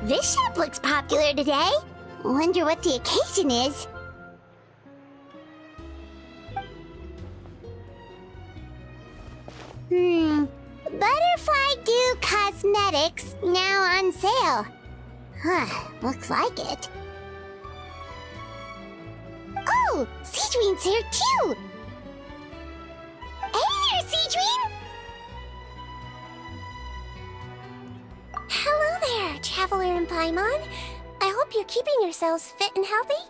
This shop looks popular today. Wonder what the occasion is. Butterfly Dew Cosmetics now on sale. Huh, looks like it. Oh, Sijwin's here too! Hey there, Sijwin! Hello there, Traveler and Paimon. I hope you're keeping yourselves fit and healthy.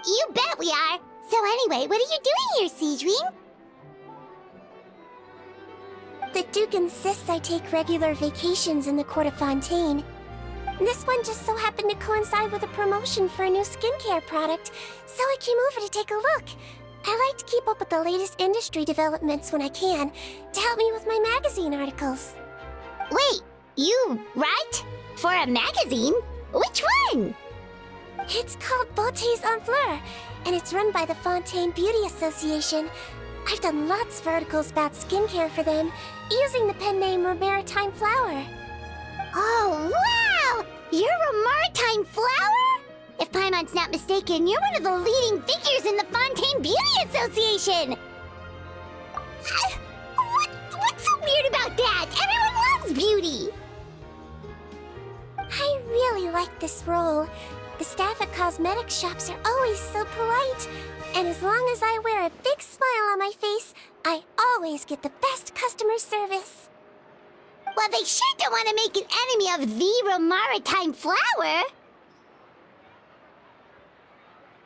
You bet we are! So anyway, what are you doing here, Sijwin? The Duke insists I take regular vacations in the Court of Fontaine. This one just so happened to coincide with a promotion for a new skincare product, so I came over to take a look. I like to keep up with the latest industry developments when I can, to help me with my magazine articles. Wait, you write? For a magazine? Which one? It's called Beautés en Fleur, and it's run by the Fontaine Beauty Association. I've done lots of articles about skincare for them, using the pen name Maritime Flower. Oh, wow! You're a Maritime Flower? If Paimon's not mistaken, you're one of the leading figures in the Fontaine Beauty Association! What's so weird about that? Everyone loves beauty! I really like this role. The staff at cosmetic shops are always so polite. And as long as I wear a big smile on my face, I always get the best customer service. Well, they sure don't want to make an enemy of the Maritime Flower.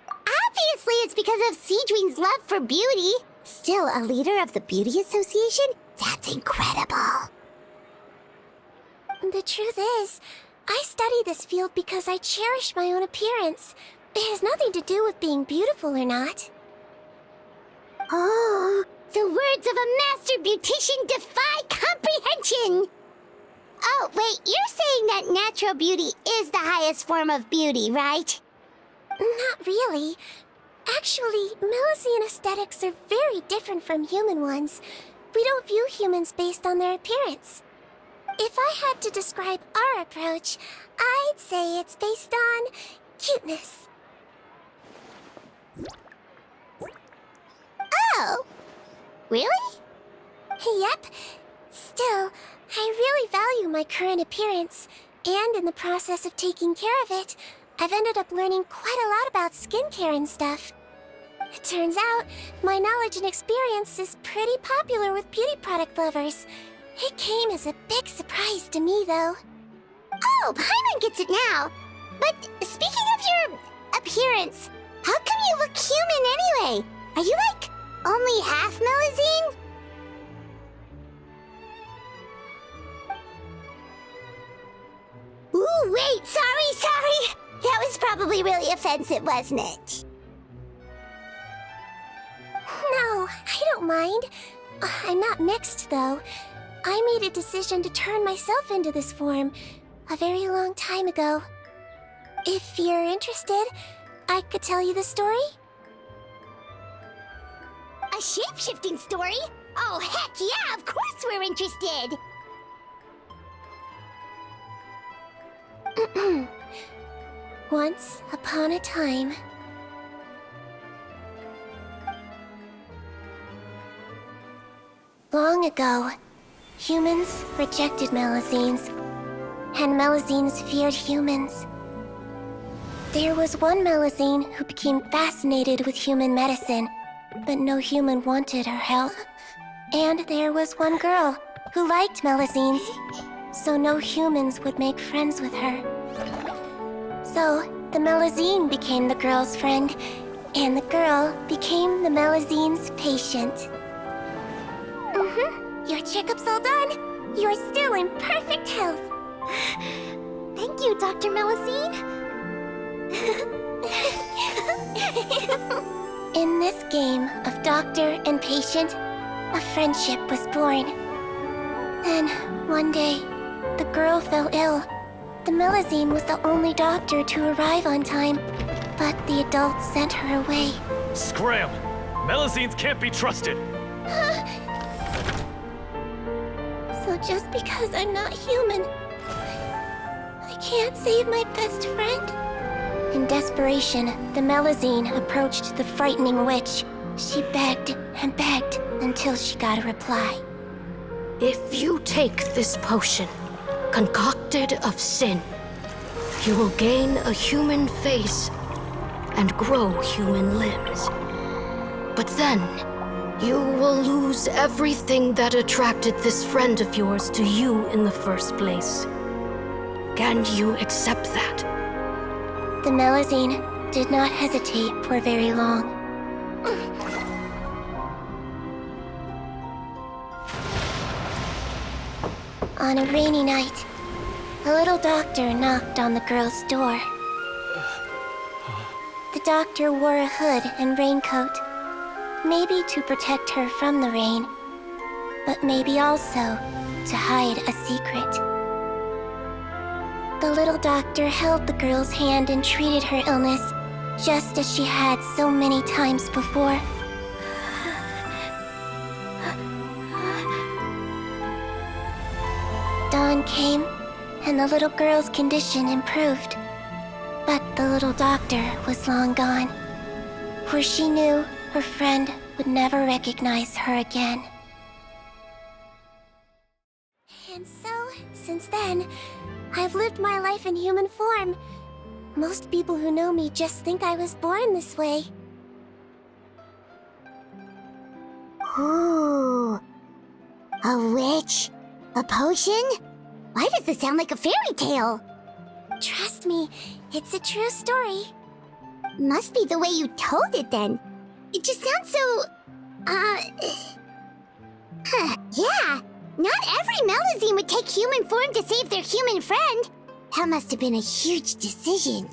Obviously, it's because of Sijwin's love for beauty. Still a leader of the Beauty Association? That's incredible. The truth is, I study this field because I cherish my own appearance. It has nothing to do with being beautiful or not. Oh, the words of a master beautician defy comprehension! Oh, wait, you're saying that natural beauty is the highest form of beauty, right? Not really. Actually, Melusine aesthetics are very different from human ones. We don't view humans based on their appearance. If I had to describe our approach, I'd say it's based on cuteness. Oh, really? Yep. Still, I really value my current appearance, and in the process of taking care of it, I've ended up learning quite a lot about skincare and stuff. It turns out, my knowledge and experience is pretty popular with beauty product lovers. It came as a big surprise to me, though. Oh, Paimon gets it now. But speaking of your appearance, how come you look human anyway? Are you like only half Melusine? Ooh, wait, sorry. That was probably really offensive, wasn't it? No, I don't mind. I'm not mixed, though. I made a decision to turn myself into this form a very long time ago. If you're interested, I could tell you the story. A shape-shifting story? Oh, heck yeah, of course we're interested! Once upon a time... Long ago, humans rejected Melusines, and Melusines feared humans. There was one Melusine who became fascinated with human medicine, but no human wanted her help. And there was one girl who liked Melusines, so no humans would make friends with her. So, the Melusine became the girl's friend, and the girl became the Melusine's patient. Your checkup's all done. You're still in perfect health. Thank you, Dr. Melusine. In this game of doctor and patient, a friendship was born. Then, one day, the girl fell ill. The Melusine was the only doctor to arrive on time, but the adults sent her away. Scram! Melusines can't be trusted! So just because I'm not human, I can't save my best friend. In desperation, the Melazine approached the frightening witch. She begged and begged until she got a reply. If you take this potion, concocted of sin, you will gain a human face and grow human limbs. But then, you will lose everything that attracted this friend of yours to you in the first place. Can you accept that? The Melazine did not hesitate for very long. On a rainy night, a little doctor knocked on the girl's door. The doctor wore a hood and raincoat, maybe to protect her from the rain, but maybe also to hide a secret. The little doctor held the girl's hand and treated her illness, just as she had so many times before. Dawn came, and the little girl's condition improved. But the little doctor was long gone, for she knew her friend would never recognize her again. And so, since then, I've lived my life in human form. Most people who know me just think I was born this way. Ooh. A witch? A potion? Why does this sound like a fairy tale? Trust me, it's a true story. Must be the way you told it then. It just sounds so... Yeah. Not every Melazine would take human form to save their human friend. That must have been a huge decision.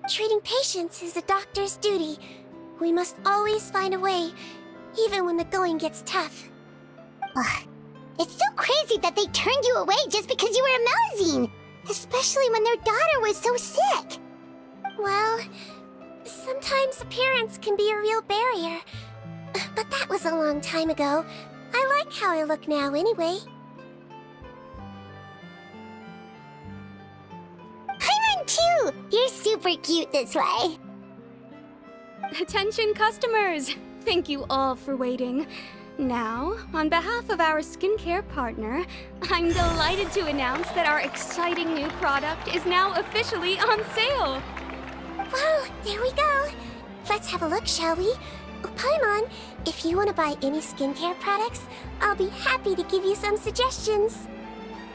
Treating patients is a doctor's duty. We must always find a way, even when the going gets tough. Ugh. It's so crazy that they turned you away just because you were a Melazine. Especially when their daughter was so sick. Well, sometimes appearance can be a real barrier. But that was a long time ago. I like how I look now anyway. Paimon too! You're super cute this way. Attention customers! Thank you all for waiting. Now, on behalf of our skincare partner, I'm delighted to announce that our exciting new product is now officially on sale! Whoa, there we go! Let's have a look, shall we? Oh, Paimon, if you want to buy any skincare products, I'll be happy to give you some suggestions.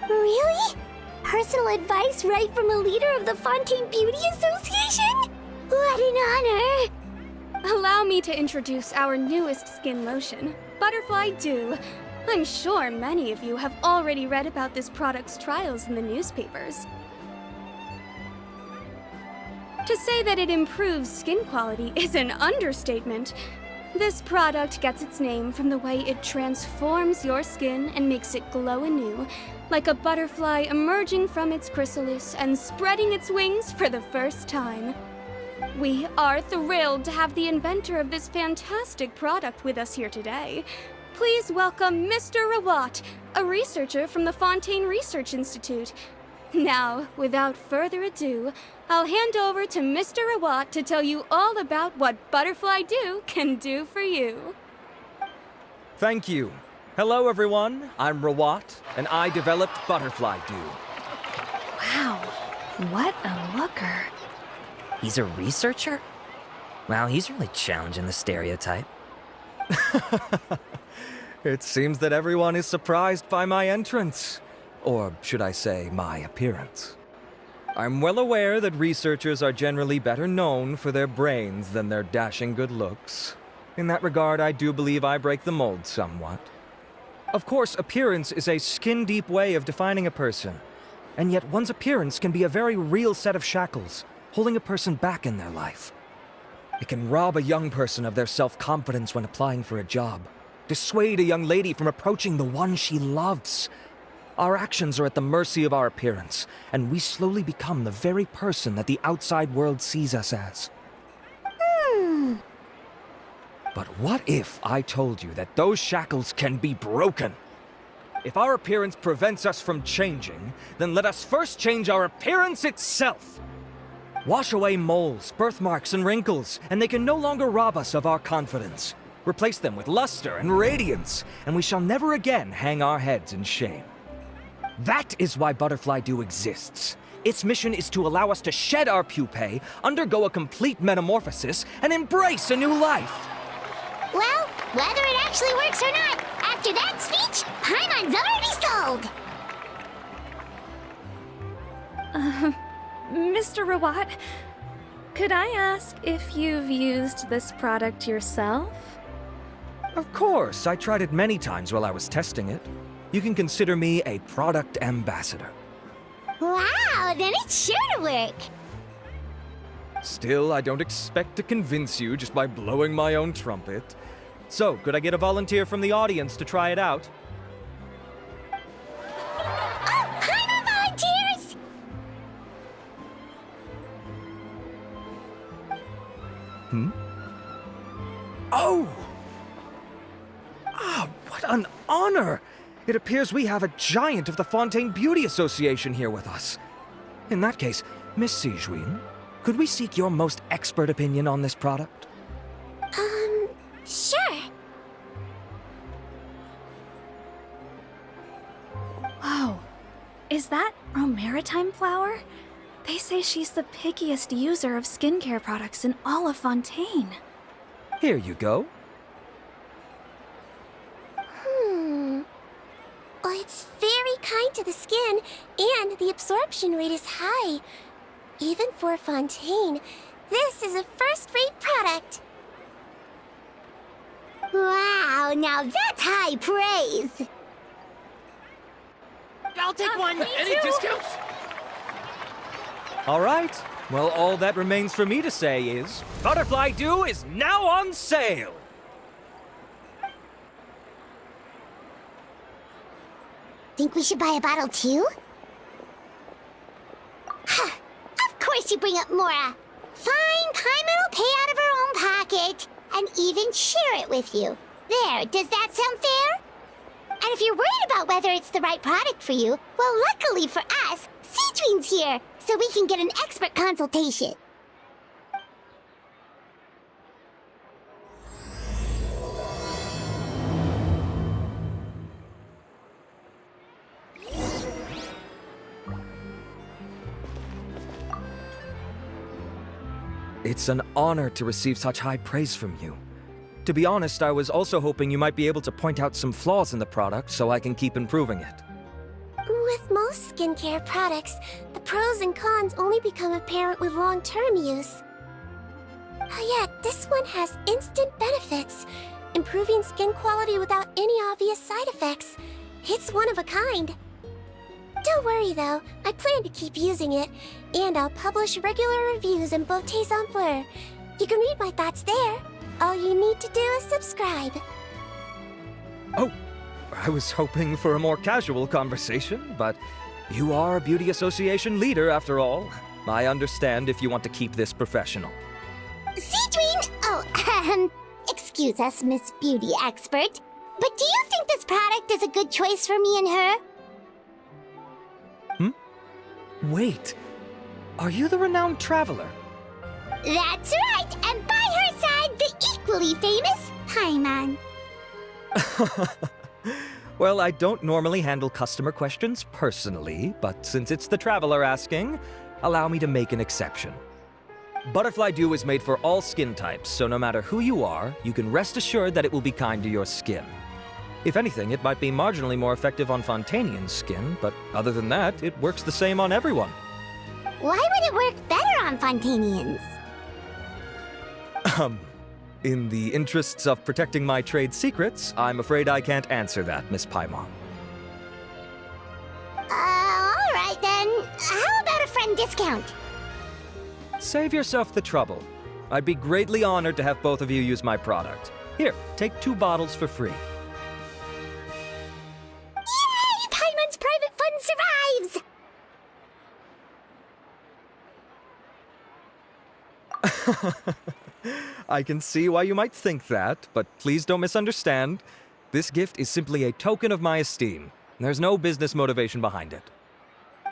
Really? Personal advice right from a leader of the Fontaine Beauty Association? What an honor! Allow me to introduce our newest skin lotion, Butterfly Dew. I'm sure many of you have already read about this product's trials in the newspapers. To say that it improves skin quality is an understatement. This product gets its name from the way it transforms your skin and makes it glow anew, like a butterfly emerging from its chrysalis and spreading its wings for the first time. We are thrilled to have the inventor of this fantastic product with us here today. Please welcome Mr. Rawat, a researcher from the Fontaine Research Institute. Now, without further ado, I'll hand over to Mr. Rawat to tell you all about what Butterfly Dew can do for you. Thank you. Hello, everyone. I'm Rawat, and I developed Butterfly Dew. Wow, what a looker. He's a researcher? Wow, he's really challenging the stereotype. It seems that everyone is surprised by my entrance. Or should I say, my appearance. I'm well aware that researchers are generally better known for their brains than their dashing good looks. In that regard, I do believe I break the mold somewhat. Of course, appearance is a skin-deep way of defining a person. And yet one's appearance can be a very real set of shackles, holding a person back in their life. It can rob a young person of their self-confidence when applying for a job, dissuade a young lady from approaching the one she loves. Our actions are at the mercy of our appearance, and we slowly become the very person that the outside world sees us as. But what if I told you that those shackles can be broken? If our appearance prevents us from changing, then let us first change our appearance itself. Wash away moles, birthmarks, and wrinkles, and they can no longer rob us of our confidence. Replace them with luster and radiance, and we shall never again hang our heads in shame. That is why Butterfly Dew exists. Its mission is to allow us to shed our pupae, undergo a complete metamorphosis, and embrace a new life. Well, whether it actually works or not, after that speech, Paimon's already sold! Mr. Rawat, could I ask if you've used this product yourself? Of course, I tried it many times while I was testing it. You can consider me a product ambassador. Wow, then it's sure to work! Still, I don't expect to convince you just by blowing my own trumpet. So, could I get a volunteer from the audience to try it out? Oh, Paimon volunteers! Oh! Ah, what an honor! It appears we have a giant of the Fontaine Beauty Association here with us. In that case, Miss Sijwin, could we seek your most expert opinion on this product? Sure. Whoa, is that Romaritime flower? They say she's the pickiest user of skincare products in all of Fontaine. Here you go. Well, it's very kind to the skin, and the absorption rate is high. Even for Fontaine, this is a first-rate product. Wow, now that's high praise! I'll take one. Any discounts? All right. Well, all that remains for me to say is, Butterfly Dew is now on sale! Think we should buy a bottle too? Huh, of course you bring up Mora. Fine, Paimon will pay out of her own pocket and even share it with you. There, does that sound fair? And if you're worried about whether it's the right product for you, well, luckily for us, Sijwin's here, so we can get an expert consultation. It's an honor to receive such high praise from you. To be honest, I was also hoping you might be able to point out some flaws in the product so I can keep improving it. With most skincare products, the pros and cons only become apparent with long-term use. Yet, this one has instant benefits, improving skin quality without any obvious side effects. It's one of a kind. Don't worry though, I plan to keep using it, and I'll publish regular reviews in Beauté Sans Fleur. You can read my thoughts there. All you need to do is subscribe. Oh, I was hoping for a more casual conversation, but you are a beauty association leader after all. I understand if you want to keep this professional. Sijwin! Oh, excuse us, Miss Beauty Expert, but do you think this product is a good choice for me and her? Wait, are you the renowned traveler? That's right, and by her side, the equally famous Paimon. Well, I don't normally handle customer questions personally, but since it's the traveler asking, allow me to make an exception. Butterfly Dew is made for all skin types, so no matter who you are, you can rest assured that it will be kind to your skin. If anything, it might be marginally more effective on Fontainian skin, but other than that, it works the same on everyone. Why would it work better on Fontainians? In the interests of protecting my trade secrets, I'm afraid I can't answer that, Miss Paimon. Alright then. How about a friend discount? Save yourself the trouble. I'd be greatly honored to have both of you use my product. Here, take 2 bottles for free. Yay! Paimon's private fund survives! I can see why you might think that, but please don't misunderstand. This gift is simply a token of my esteem. There's no business motivation behind it.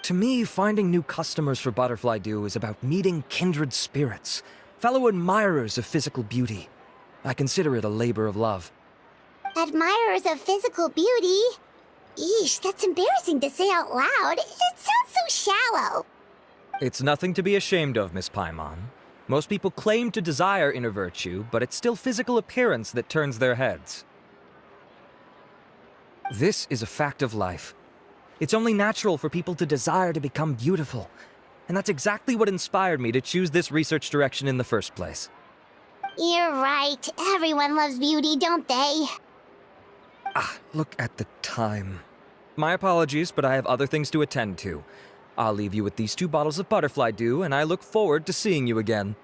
To me, finding new customers for Butterfly Dew is about meeting kindred spirits, fellow admirers of physical beauty. I consider it a labor of love. Admirers of physical beauty? Eesh, that's embarrassing to say out loud. It sounds so shallow. It's nothing to be ashamed of, Miss Paimon. Most people claim to desire inner virtue, but it's still physical appearance that turns their heads. This is a fact of life. It's only natural for people to desire to become beautiful. And that's exactly what inspired me to choose this research direction in the first place. You're right. Everyone loves beauty, don't they? Look at the time. My apologies, but I have other things to attend to. I'll leave you with these 2 bottles of Butterfly Dew, and I look forward to seeing you again.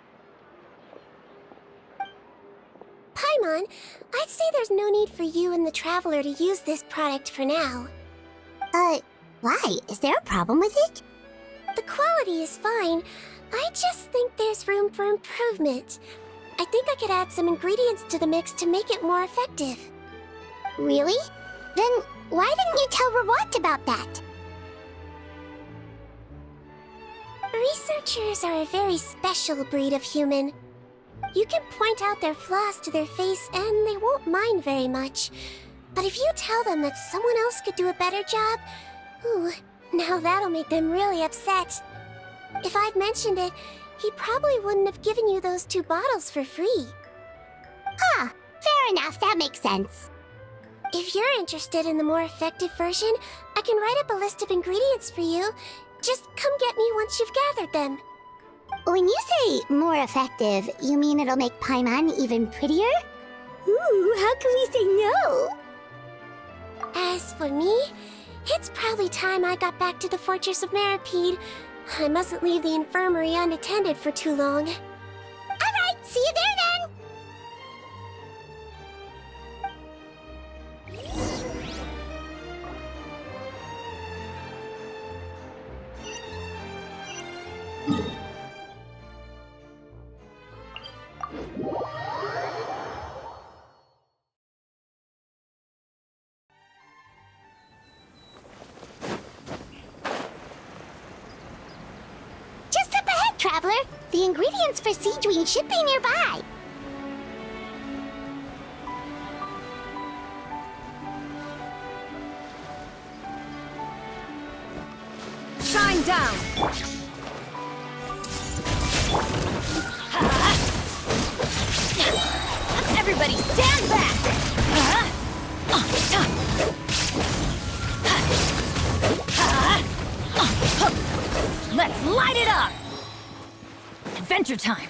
Paimon, I'd say there's no need for you and the Traveler to use this product for now. Why? Is there a problem with it? The quality is fine. I just think there's room for improvement. I think I could add some ingredients to the mix to make it more effective. Really? Then why didn't you tell Rawat about that? Researchers are a very special breed of human. You can point out their flaws to their face and they won't mind very much. But if you tell them that someone else could do a better job, ooh, now that'll make them really upset. If I'd mentioned it, he probably wouldn't have given you those 2 bottles for free. Fair enough, that makes sense. If you're interested in the more effective version, I can write up a list of ingredients for you. Just come get me once you've gathered them. When you say more effective, you mean it'll make Paimon even prettier? Ooh, how can we say no? As for me, it's probably time I got back to the Fortress of Maripede. I mustn't leave the infirmary unattended for too long. Alright, see you there then! Just up ahead, Traveler. The ingredients for Sijdwin should be nearby. Shine down! Everybody stand back! Let's light it up! Adventure time!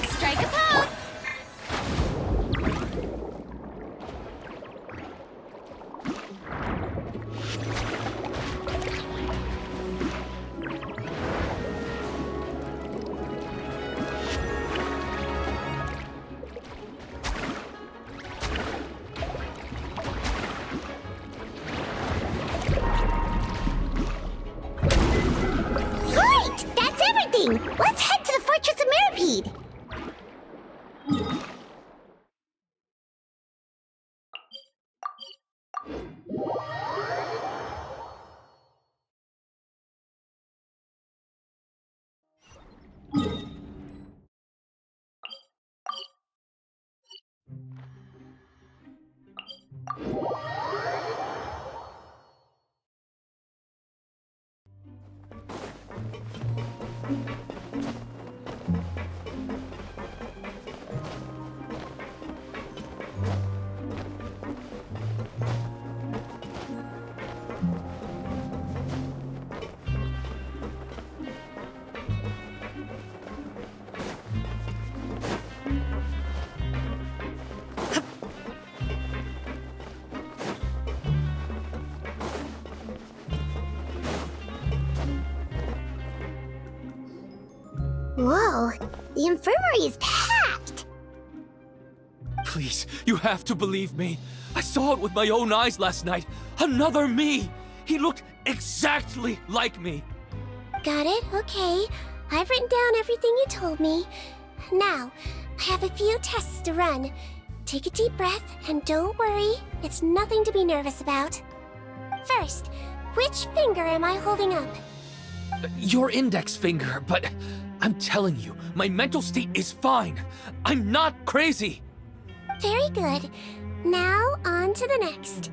Strike a pose! Great! That's everything! Let's head to the Fortress of Maripede! Whoa, the infirmary is packed! Please, you have to believe me. I saw it with my own eyes last night. Another me! He looked exactly like me. Got it? Okay. I've written down everything you told me. Now, I have a few tests to run. Take a deep breath, and don't worry, it's nothing to be nervous about. First, which finger am I holding up? Your index finger, but I'm telling you, my mental state is fine. I'm not crazy. Very good. Now, on to the next.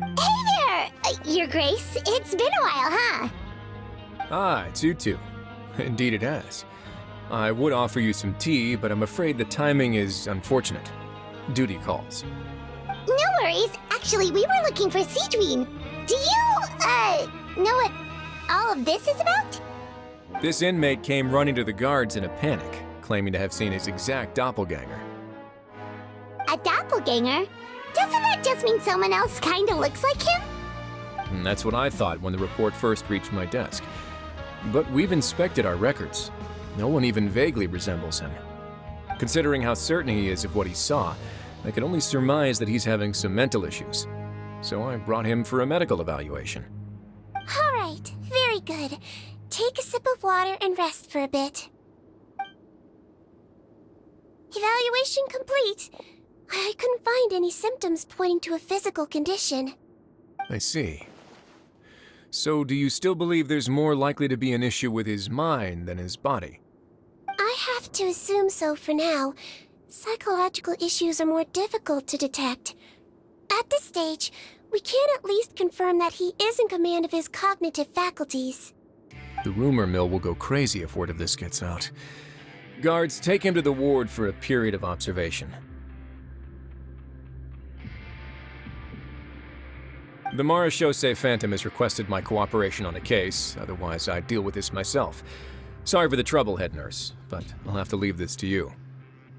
Hey there, Your Grace. It's been a while, huh? Ah, it's you two. Indeed it has. I would offer you some tea, but I'm afraid the timing is unfortunate. Duty calls. No worries. Actually, we were looking for Sijwin. Do you, know what all of this is about? This inmate came running to the guards in a panic, claiming to have seen his exact doppelganger. A doppelganger? Doesn't that just mean someone else kinda looks like him? And that's what I thought when the report first reached my desk. But we've inspected our records. No one even vaguely resembles him. Considering how certain he is of what he saw, I can only surmise that he's having some mental issues. So I brought him for a medical evaluation. All right, very good. Take a sip of water and rest for a bit. Evaluation complete. I couldn't find any symptoms pointing to a physical condition. I see. So do you still believe there's more likely to be an issue with his mind than his body? I have to assume so for now. Psychological issues are more difficult to detect. At this stage, we can at least confirm that he is in command of his cognitive faculties. The rumor mill will go crazy if word of this gets out. Guards, take him to the ward for a period of observation. The Marechaussee Phantom has requested my cooperation on a case, otherwise I'd deal with this myself. Sorry for the trouble, head nurse, but I'll have to leave this to you.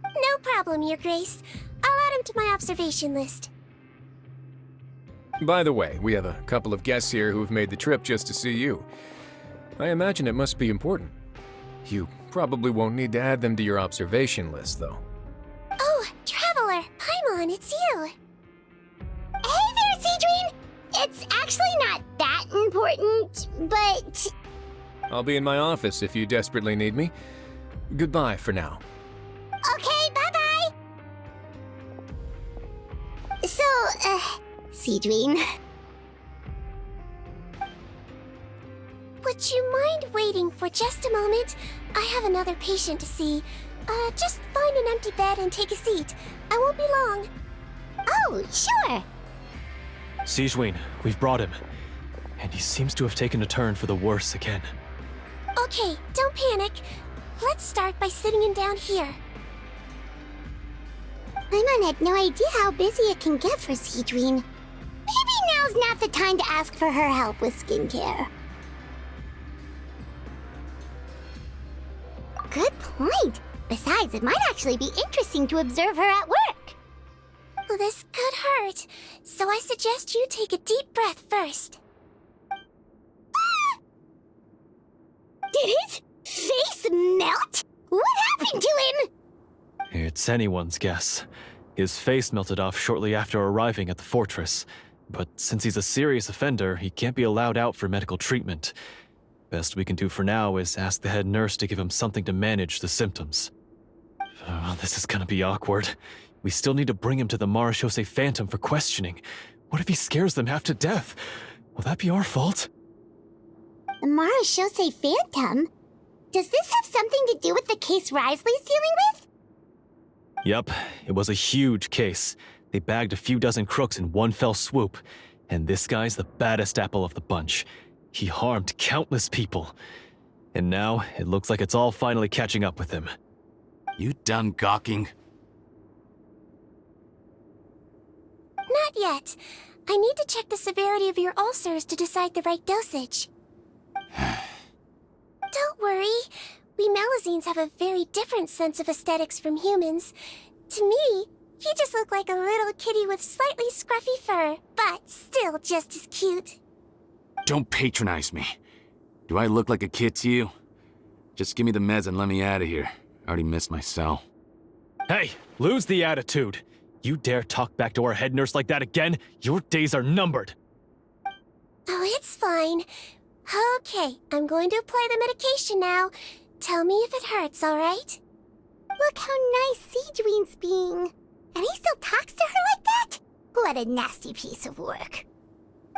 No problem, Your Grace. I'll add him to my observation list. By the way, we have a couple of guests here who've made the trip just to see you. I imagine it must be important. You probably won't need to add them to your observation list, though. Oh, Traveler! Paimon, it's you! Hey there, Sijwin! It's actually not that important, but... I'll be in my office if you desperately need me. Goodbye for now. Okay, bye-bye! So, Sijwin... Would you mind waiting for just a moment? I have another patient to see. Just find an empty bed and take a seat. I won't be long. Oh, sure! Sijwin, we've brought him. And he seems to have taken a turn for the worse again. Okay, don't panic. Let's start by sitting him down here. Paimon had no idea how busy it can get for Sijwin. Maybe now's not the time to ask for her help with skincare. Good point. Besides, it might actually be interesting to observe her at work. Well, this could hurt, so I suggest you take a deep breath first. Did his face melt? What happened to him? It's anyone's guess. His face melted off shortly after arriving at the fortress. But since he's a serious offender, he can't be allowed out for medical treatment. Best we can do for now is ask the head nurse to give him something to manage the symptoms. Oh, this is gonna be awkward. We still need to bring him to the Marechaussee Phantom for questioning. What if he scares them half to death? Will that be our fault? The Marechaussee Phantom? Does this have something to do with the case Risley's dealing with? Yup, it was a huge case. They bagged a few dozen crooks in one fell swoop. And this guy's the baddest apple of the bunch. He harmed countless people. And now, it looks like it's all finally catching up with him. You done gawking? Not yet. I need to check the severity of your ulcers to decide the right dosage. Don't worry. We Melazines have a very different sense of aesthetics from humans. To me, he just looked like a little kitty with slightly scruffy fur, but still just as cute. Don't patronize me. Do I look like a kid to you? Just give me the meds and let me out of here. I already missed my cell. Hey, lose the attitude. You dare talk back to our head nurse like that again? Your days are numbered. Oh, it's fine. Okay, I'm going to apply the medication now. Tell me if it hurts, alright? Look how nice Sijwin's being. And he still talks to her like that? What a nasty piece of work.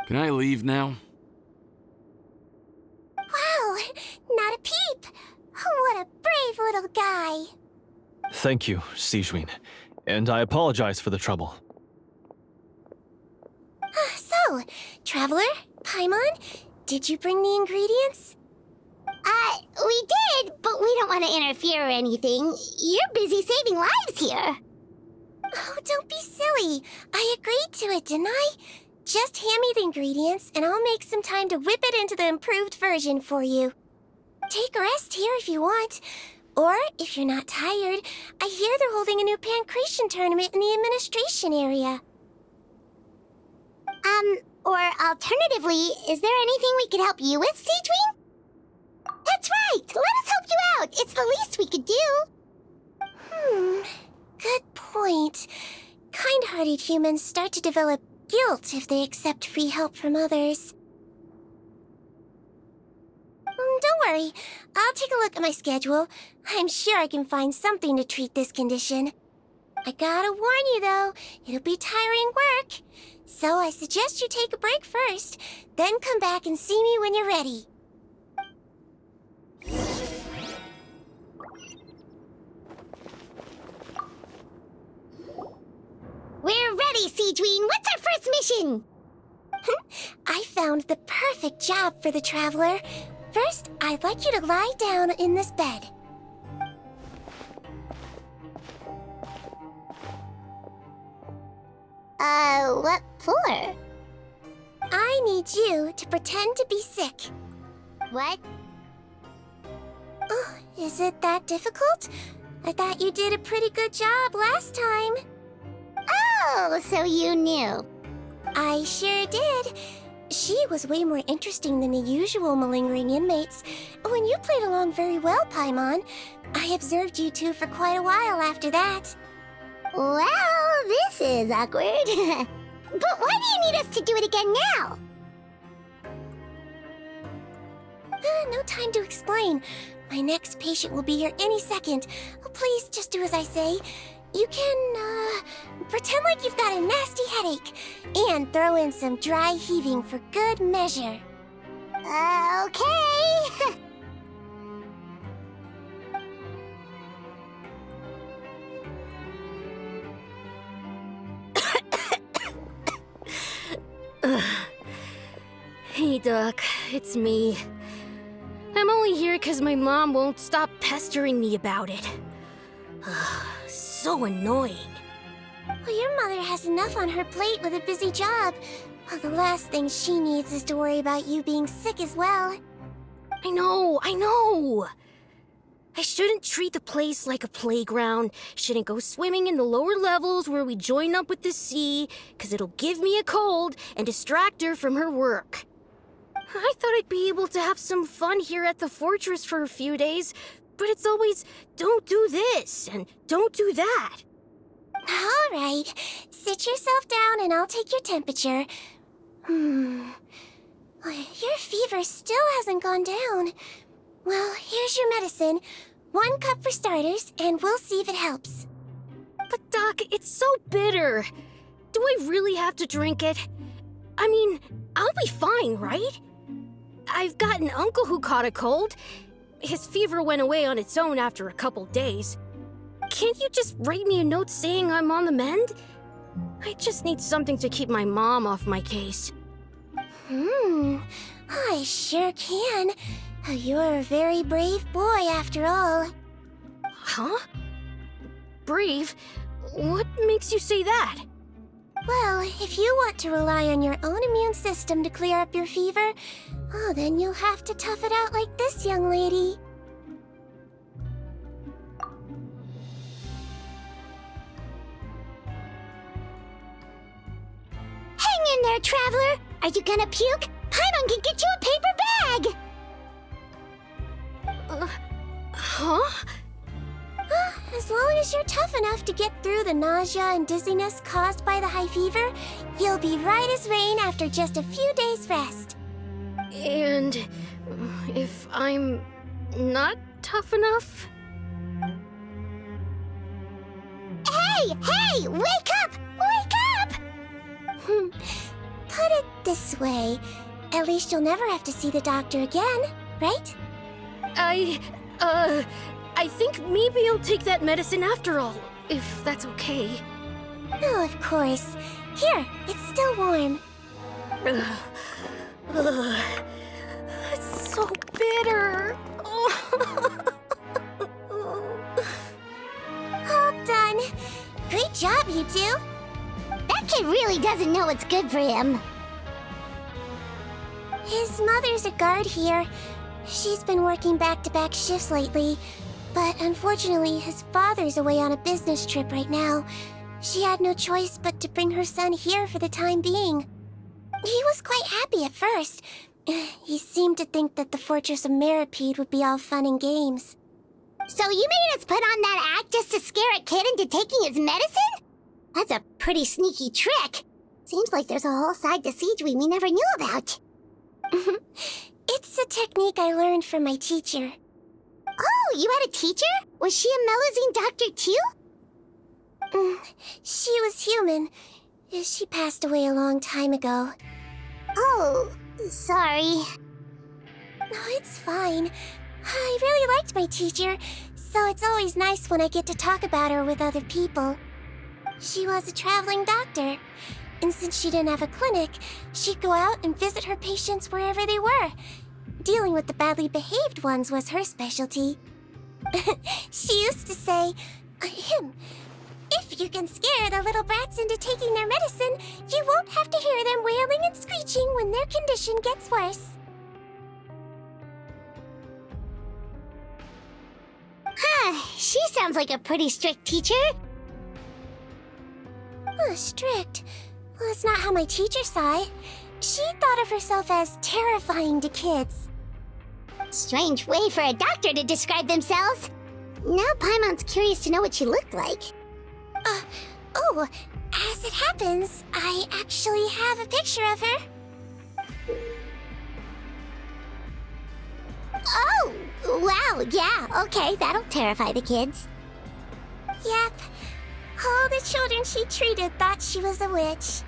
Can I leave now? Wow, not a peep. What a brave little guy. Thank you, Sijwin. And I apologize for the trouble. So, Traveler, Paimon, did you bring the ingredients? We did, but we don't want to interfere or anything. You're busy saving lives here. Oh, don't be silly. I agreed to it, didn't I? Just hand me the ingredients, and I'll make some time to whip it into the improved version for you. Take a rest here if you want. Or, if you're not tired, I hear they're holding a new pancreation tournament in the administration area. Or alternatively, is there anything we could help you with, Sijwin? That's right! Let us help you out! It's the least we could do! Good point. Kind-hearted humans start to develop guilt if they accept free help from others. Don't worry. I'll take a look at my schedule. I'm sure I can find something to treat this condition. I gotta warn you, though, it'll be tiring work. So I suggest you take a break first, then come back and see me when you're ready. We're ready, Sijwin! What's our first mission? I found the perfect job for the Traveler. First, I'd like you to lie down in this bed. What for? I need you to pretend to be sick. What? Oh, is it that difficult? I thought you did a pretty good job last time. Oh, so you knew. I sure did. She was way more interesting than the usual malingering inmates. When you played along very well, Paimon. I observed you two for quite a while after that. Well, this is awkward. But why do you need us to do it again now? No time to explain. My next patient will be here any second. Oh, please, just do as I say. You can, pretend like you've got a nasty headache. And throw in some dry heaving for good measure. Okay. Hey, Doc, it's me. I'm only here because my mom won't stop pestering me about it. So annoying. Well, your mother has enough on her plate with a busy job. Well, the last thing she needs is to worry about you being sick as well. I know! I shouldn't treat the place like a playground, shouldn't go swimming in the lower levels where we join up with the sea, because it'll give me a cold and distract her from her work. I thought I'd be able to have some fun here at the fortress for a few days, but it's always, don't do this and don't do that. All right, sit yourself down and I'll take your temperature. Your fever still hasn't gone down. Well, here's your medicine. 1 cup for starters, and we'll see if it helps. But Doc, it's so bitter. Do I really have to drink it? I mean, I'll be fine, right? I've got an uncle who caught a cold. His fever went away on its own after a couple days. Can't you just write me a note saying I'm on the mend? I just need something to keep my mom off my case. I sure can. You're a very brave boy after all. Huh? Brave? What makes you say that? Well, if you want to rely on your own immune system to clear up your fever, oh, then you'll have to tough it out like this young lady. Hang in there, Traveler. Are you gonna puke? Paimon can get you a paper bag. Huh? As long as you're tough enough to get through the nausea and dizziness caused by the high fever, you'll be right as rain after just a few days' rest. And if I'm not tough enough? Hey! Wake up! Wake up! Put it this way. At least you'll never have to see the doctor again, right? I think maybe I'll take that medicine after all, if that's okay. Oh, of course. Here, it's still warm. It's so bitter. All done. Great job, you two. That kid really doesn't know what's good for him. His mother's a guard here. She's been working back-to-back shifts lately, but unfortunately his father's away on a business trip right now. She had no choice but to bring her son here for the time being. He was quite happy at first. He seemed to think that the Fortress of Meripede would be all fun and games. So you made us put on that act just to scare a kid into taking his medicine? That's a pretty sneaky trick. Seems like there's a whole side to Sijui we never knew about. It's a technique I learned from my teacher. Oh, you had a teacher? Was she a Melusine doctor too? She was human. She passed away a long time ago. Oh, sorry. No, it's fine. I really liked my teacher, so it's always nice when I get to talk about her with other people. She was a traveling doctor, and since she didn't have a clinic, she'd go out and visit her patients wherever they were. Dealing with the badly behaved ones was her specialty. She used to say, if you can scare the little brats into taking their medicine, you won't have to hear them wailing and screeching when their condition gets worse. She sounds like a pretty strict teacher. Strict? Well, that's not how my teacher saw it. She thought of herself as terrifying to kids. Strange way for a doctor to describe themselves. Now Paimon's curious to know what she looked like. As it happens, I actually have a picture of her. Oh, wow, yeah, okay, that'll terrify the kids. Yep. All the children she treated thought she was a witch.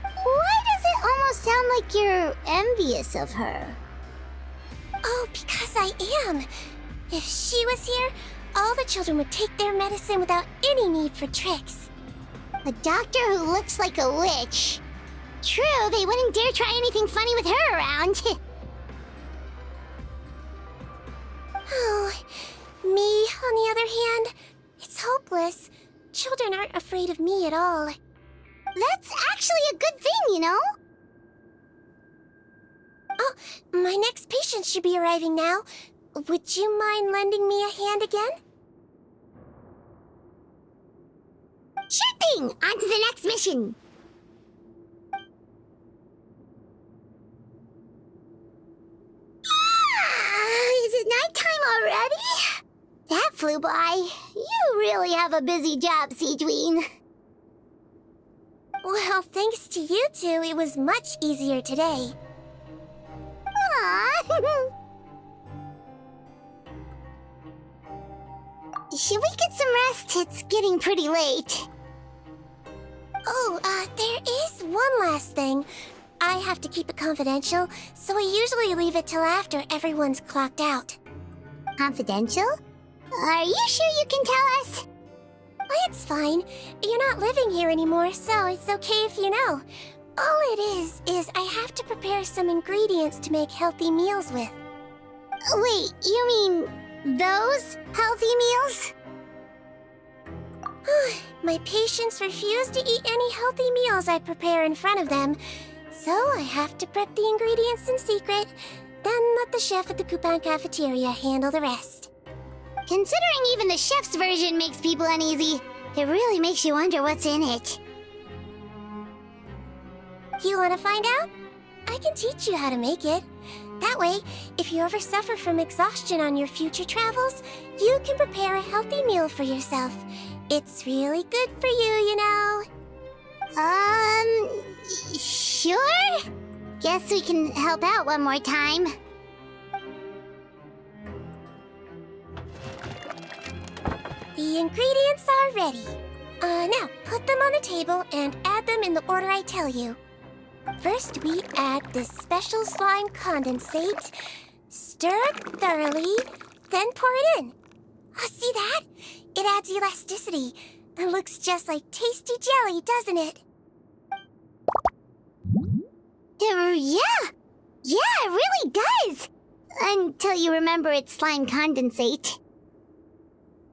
Why does it almost sound like you're envious of her? Oh, because I am. If she was here, all the children would take their medicine without any need for tricks. A doctor who looks like a witch. True, they wouldn't dare try anything funny with her around. Oh, me, on the other hand, it's hopeless. Children aren't afraid of me at all. That's actually a good thing, you know? Oh, my next patient should be arriving now. Would you mind lending me a hand again? Sure thing! On to the next mission! Is it nighttime already? That flew by. You really have a busy job, Sijdwin. Well, thanks to you two, it was much easier today. Aww. Should we get some rest? It's getting pretty late. Oh, there is one last thing. I have to keep it confidential, so I usually leave it till after everyone's clocked out. Confidential? Are you sure you can tell us? It's fine. You're not living here anymore, so it's okay if you know. All it is I have to prepare some ingredients to make healthy meals with. Wait, you mean those healthy meals? My patients refuse to eat any healthy meals I prepare in front of them, so I have to prep the ingredients in secret, then let the chef at the Coupon cafeteria handle the rest. Considering even the chef's version makes people uneasy, it really makes you wonder what's in it. You want to find out? I can teach you how to make it. That way, if you ever suffer from exhaustion on your future travels, you can prepare a healthy meal for yourself. It's really good for you, you know. Sure? Guess we can help out one more time. The ingredients are ready. Now, put them on the table and add them in the order I tell you. First, we add this special slime condensate, stir it thoroughly, then pour it in. See that? It adds elasticity. It looks just like tasty jelly, doesn't it? Yeah! Yeah, it really does! Until you remember it's slime condensate.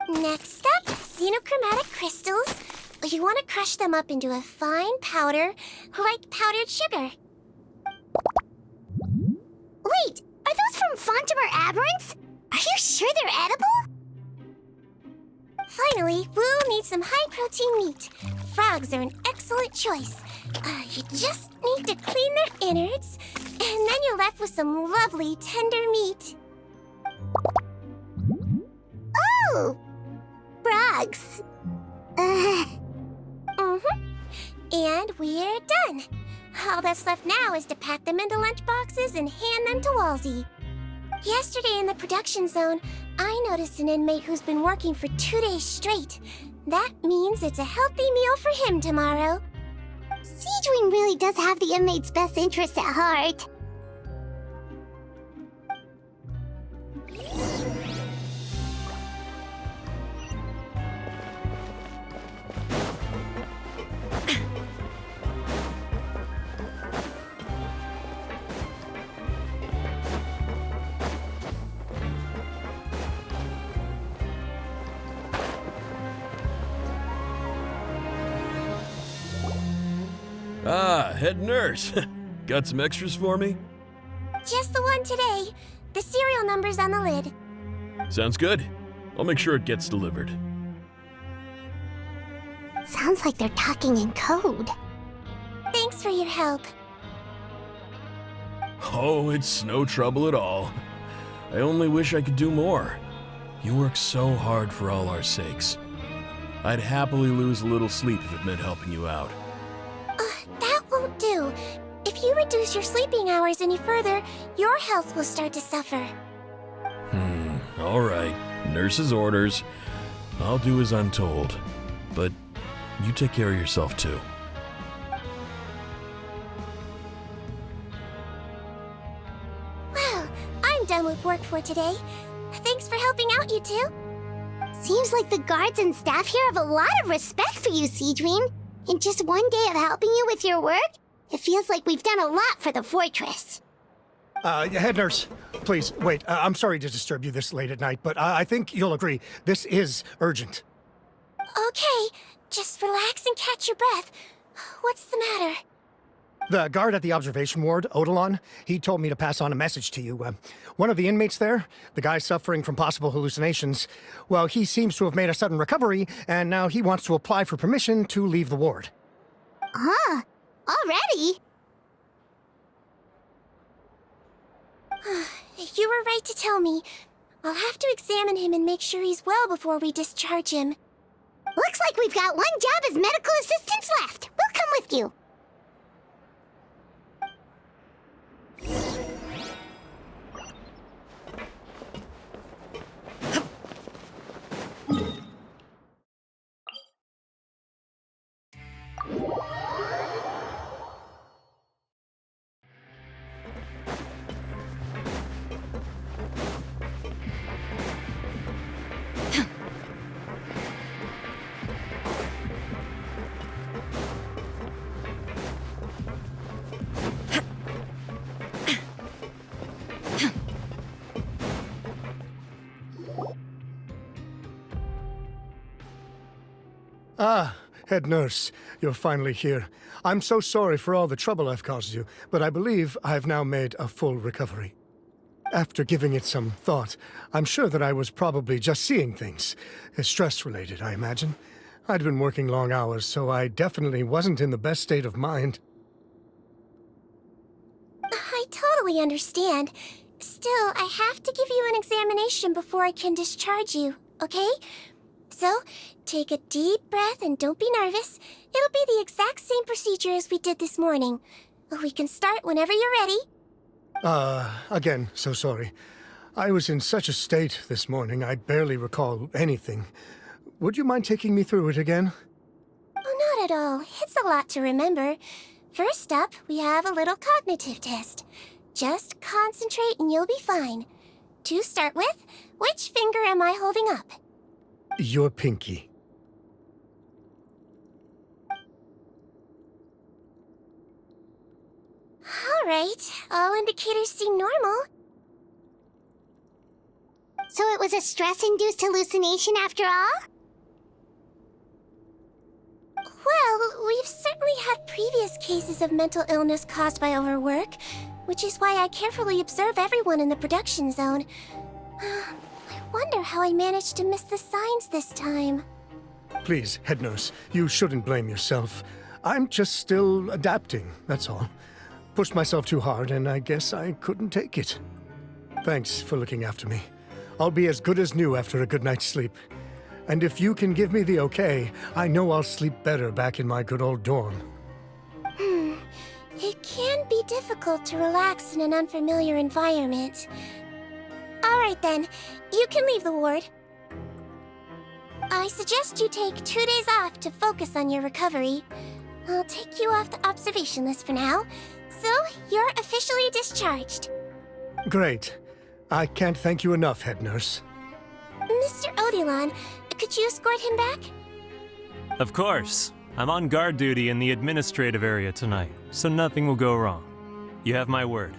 Next up, xenochromatic crystals. You want to crush them up into a fine powder, like powdered sugar. Wait, are those from Fontimer aberrants? Are you sure they're edible? Finally, we'll need some high-protein meat. Frogs are an excellent choice. You just need to clean their innards, and then you're left with some lovely tender meat. Oh! Frogs. And we're done. All that's left now is to pack them into lunch boxes and hand them to Walsey. Yesterday in the production zone, I noticed an inmate who's been working for 2 days straight. That means it's a healthy meal for him tomorrow. Sijwin really does have the inmate's best interest at heart. Ah, head nurse. Got some extras for me? Just the one today. The serial number's on the lid. Sounds good. I'll make sure it gets delivered. Sounds like they're talking in code. Thanks for your help. Oh, it's no trouble at all. I only wish I could do more. You work so hard for all our sakes. I'd happily lose a little sleep if it meant helping you out. That won't do. If you reduce your sleeping hours any further, your health will start to suffer. All right. Nurse's orders. I'll do as I'm told. But you take care of yourself too. Well, I'm done with work for today. Thanks for helping out, you two. Seems like the guards and staff here have a lot of respect for you, Sijwin. In just one day of helping you with your work, it feels like we've done a lot for the fortress. Head nurse, please, wait. I'm sorry to disturb you this late at night, but I think you'll agree this is urgent. Okay, just relax and catch your breath. What's the matter? The guard at the observation ward, Odilon, he told me to pass on a message to you. One of the inmates there, the guy suffering from possible hallucinations, well, he seems to have made a sudden recovery, and now he wants to apply for permission to leave the ward. Huh? Already? You were right to tell me. I'll have to examine him and make sure he's well before we discharge him. Looks like we've got one job as medical assistants left. We'll come with you. Ah, head nurse, you're finally here. I'm so sorry for all the trouble I've caused you, but I believe I've now made a full recovery. After giving it some thought, I'm sure that I was probably just seeing things. Stress-related, I imagine. I'd been working long hours, so I definitely wasn't in the best state of mind. I totally fully understand. Still, I have to give you an examination before I can discharge you, okay? So, take a deep breath and don't be nervous. It'll be the exact same procedure as we did this morning. We can start whenever you're ready. Again, so sorry. I was in such a state this morning, I barely recall anything. Would you mind taking me through it again? Oh, not at all. It's a lot to remember. First up, we have a little cognitive test. Just concentrate and you'll be fine. To start with, which finger am I holding up? Your pinky. All right. All indicators seem normal. So it was a stress-induced hallucination after all? Well, we've certainly had previous cases of mental illness caused by overwork, which is why I carefully observe everyone in the production zone. I wonder how I managed to miss the signs this time. Please, head nurse, you shouldn't blame yourself. I'm just still adapting, that's all. Pushed myself too hard, and I guess I couldn't take it. Thanks for looking after me. I'll be as good as new after a good night's sleep. And if you can give me the okay, I know I'll sleep better back in my good old dorm. It can be difficult to relax in an unfamiliar environment. All right then, you can leave the ward. I suggest you take 2 days off to focus on your recovery. I'll take you off the observation list for now, so you're officially discharged. Great. I can't thank you enough, head nurse. Mr. Odilon, could you escort him back? Of course. I'm on guard duty in the administrative area tonight, so nothing will go wrong. You have my word.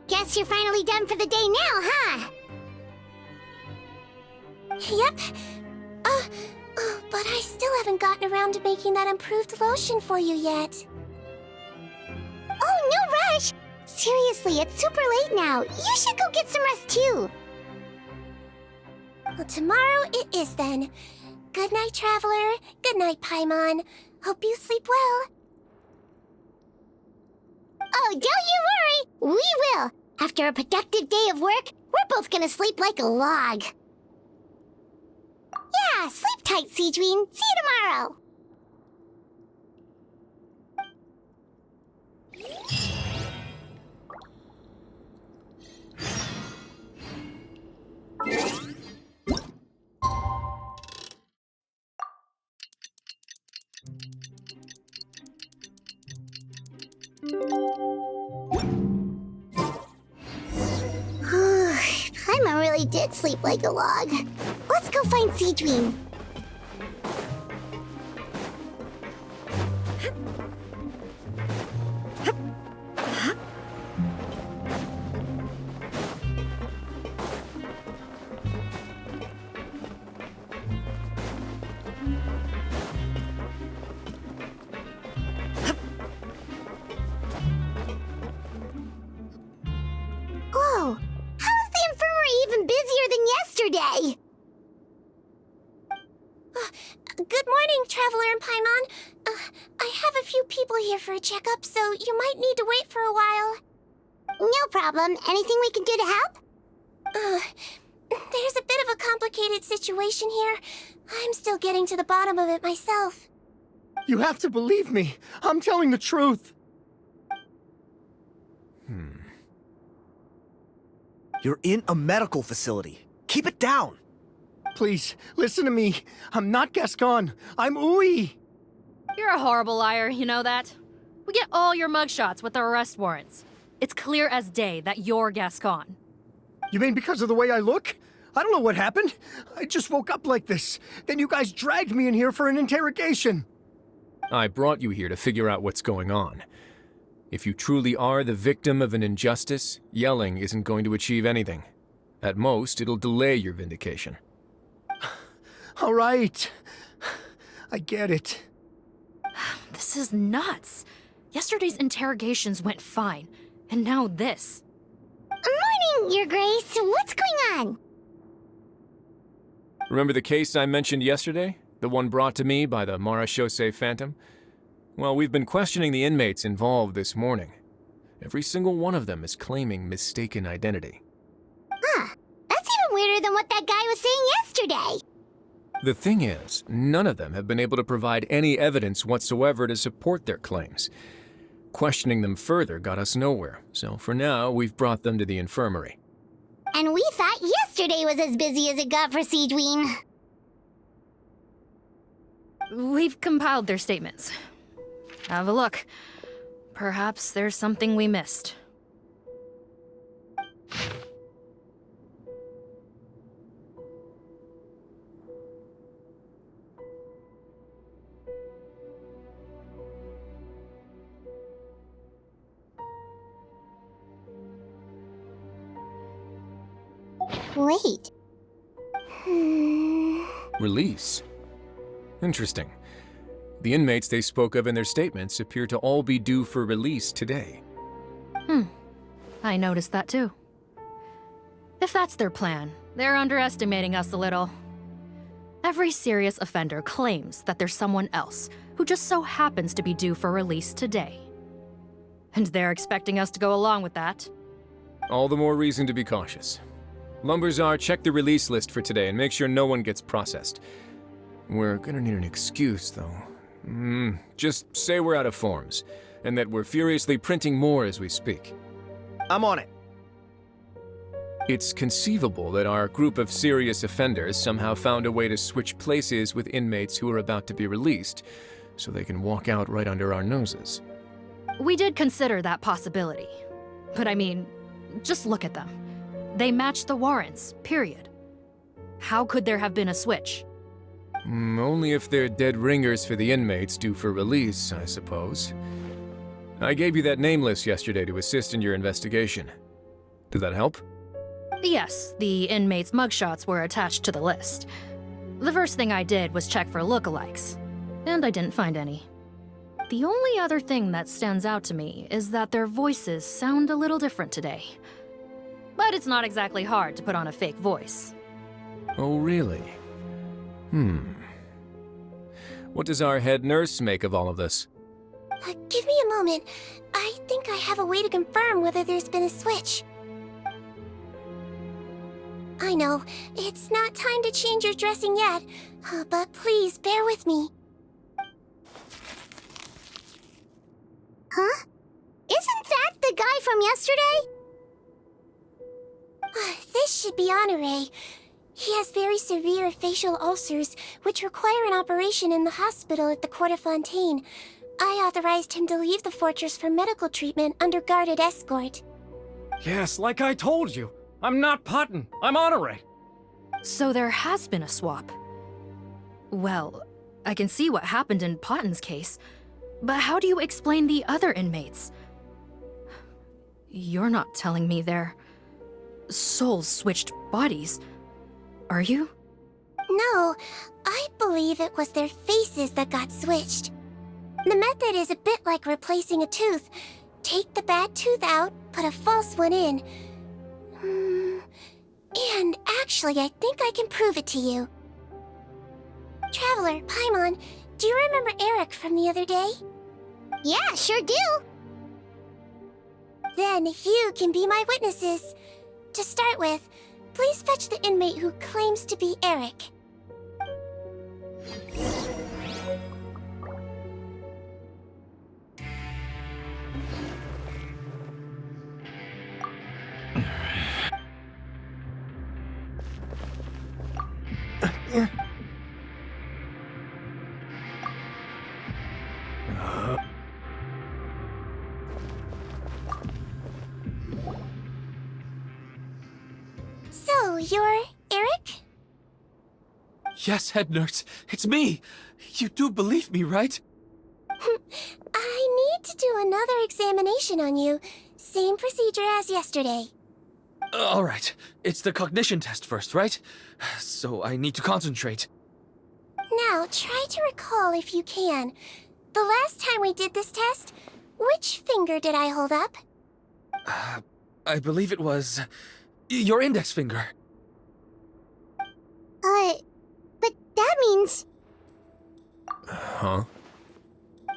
Guess you're finally done for the day now, huh? Yep. But I still haven't gotten around to making that improved lotion for you yet. Oh, no rush! Seriously, it's super late now. You should go get some rest too. Well, tomorrow it is then. Good night, Traveler. Good night, Paimon. Hope you sleep well. Oh, don't you worry! We will! After a productive day of work, we're both gonna sleep like a log. Yeah, sleep tight, Sijwin. See you tomorrow! Paimon really did sleep like a log. Let's go find Sijwin. Whoa! How is the infirmary even busier than yesterday? Good morning, Traveler and Paimon. I have a few people here for a checkup, so you might need to wait for a while. No problem. Anything we can do to help? There's a bit of a complicated situation here. I'm still getting to the bottom of it myself. You have to believe me. I'm telling the truth. You're in a medical facility. Keep it down. Please, listen to me. I'm not Gascon. I'm Uy. You're a horrible liar, you know that? We get all your mugshots with our arrest warrants. It's clear as day that you're Gascon. You mean because of the way I look? I don't know what happened. I just woke up like this. Then you guys dragged me in here for an interrogation. I brought you here to figure out what's going on. If you truly are the victim of an injustice, yelling isn't going to achieve anything. At most, it'll delay your vindication. All right. I get it. This is nuts. Yesterday's interrogations went fine, and now this. Morning, Your Grace. What's going on? Remember the case I mentioned yesterday? The one brought to me by the Marechaussee Phantom? Well, we've been questioning the inmates involved this morning. Every single one of them is claiming mistaken identity. Huh. That's even weirder than what that guy was saying yesterday. The thing is, none of them have been able to provide any evidence whatsoever to support their claims. Questioning them further got us nowhere, so for now, we've brought them to the infirmary. And we thought yesterday was as busy as it got for Sijwin. We've compiled their statements. Have a look. Perhaps there's something we missed. Wait. Release? Interesting. The inmates they spoke of in their statements appear to all be due for release today. I noticed that too. If that's their plan, they're underestimating us a little. Every serious offender claims that there's someone else who just so happens to be due for release today. And they're expecting us to go along with that. All the more reason to be cautious. Lumberzar, check the release list for today and make sure no one gets processed. We're gonna need an excuse, though. Just say we're out of forms, and that we're furiously printing more as we speak. I'm on it. It's conceivable that our group of serious offenders somehow found a way to switch places with inmates who are about to be released, so they can walk out right under our noses. We did consider that possibility. But I mean, just look at them. They match the warrants, period. How could there have been a switch? Only if they're dead ringers for the inmates due for release, I suppose. I gave you that name list yesterday to assist in your investigation. Did that help? Yes, the inmates' mugshots were attached to the list. The first thing I did was check for lookalikes, and I didn't find any. The only other thing that stands out to me is that their voices sound a little different today. But it's not exactly hard to put on a fake voice. Oh, really? What does our head nurse make of all of this? Give me a moment. I think I have a way to confirm whether there's been a switch. I know, it's not time to change your dressing yet, but please bear with me. Huh? Isn't that the guy from yesterday? This should be Honore. He has very severe facial ulcers, which require an operation in the hospital at the Court of Fontaine. I authorized him to leave the fortress for medical treatment under guarded escort. Yes, like I told you. I'm not Putton. I'm Honore. So there has been a swap. Well, I can see what happened in Potton's case, but how do you explain the other inmates? You're not telling me their souls switched bodies, are you? No, I believe it was their faces that got switched. The method is a bit like replacing a tooth. Take the bad tooth out, put a false one in. And actually, I think I can prove it to you. Traveler, Paimon, do you remember Eric from the other day? Yeah, sure do. Then you can be my witnesses. To start with, please fetch the inmate who claims to be Eric. So, you're Eric? Yes, head nurse. It's me. You do believe me, right? I need to do another examination on you. Same procedure as yesterday. All right. It's the cognition test first, right? So I need to concentrate. Now, try to recall if you can. The last time we did this test, which finger did I hold up? I believe it was your index finger. But that means Huh?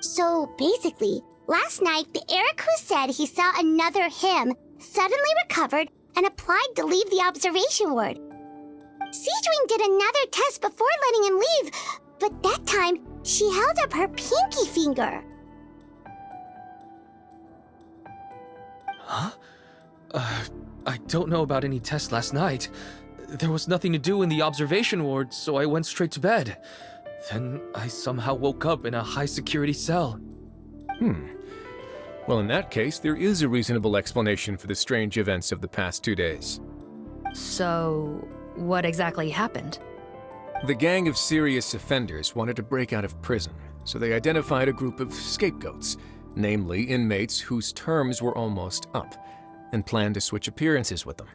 So basically, last night the Eric who said he saw another him suddenly recovered and applied to leave the observation ward. Sijwin did another test before letting him leave, but that time she held up her pinky finger. Huh? I don't know about any test last night. There was nothing to do in the observation ward, so I went straight to bed. Then I somehow woke up in a high-security cell. Well, in that case, there is a reasonable explanation for the strange events of the past 2 days. So, what exactly happened? The gang of serious offenders wanted to break out of prison, so they identified a group of scapegoats, namely inmates whose terms were almost up, and planned to switch appearances with them.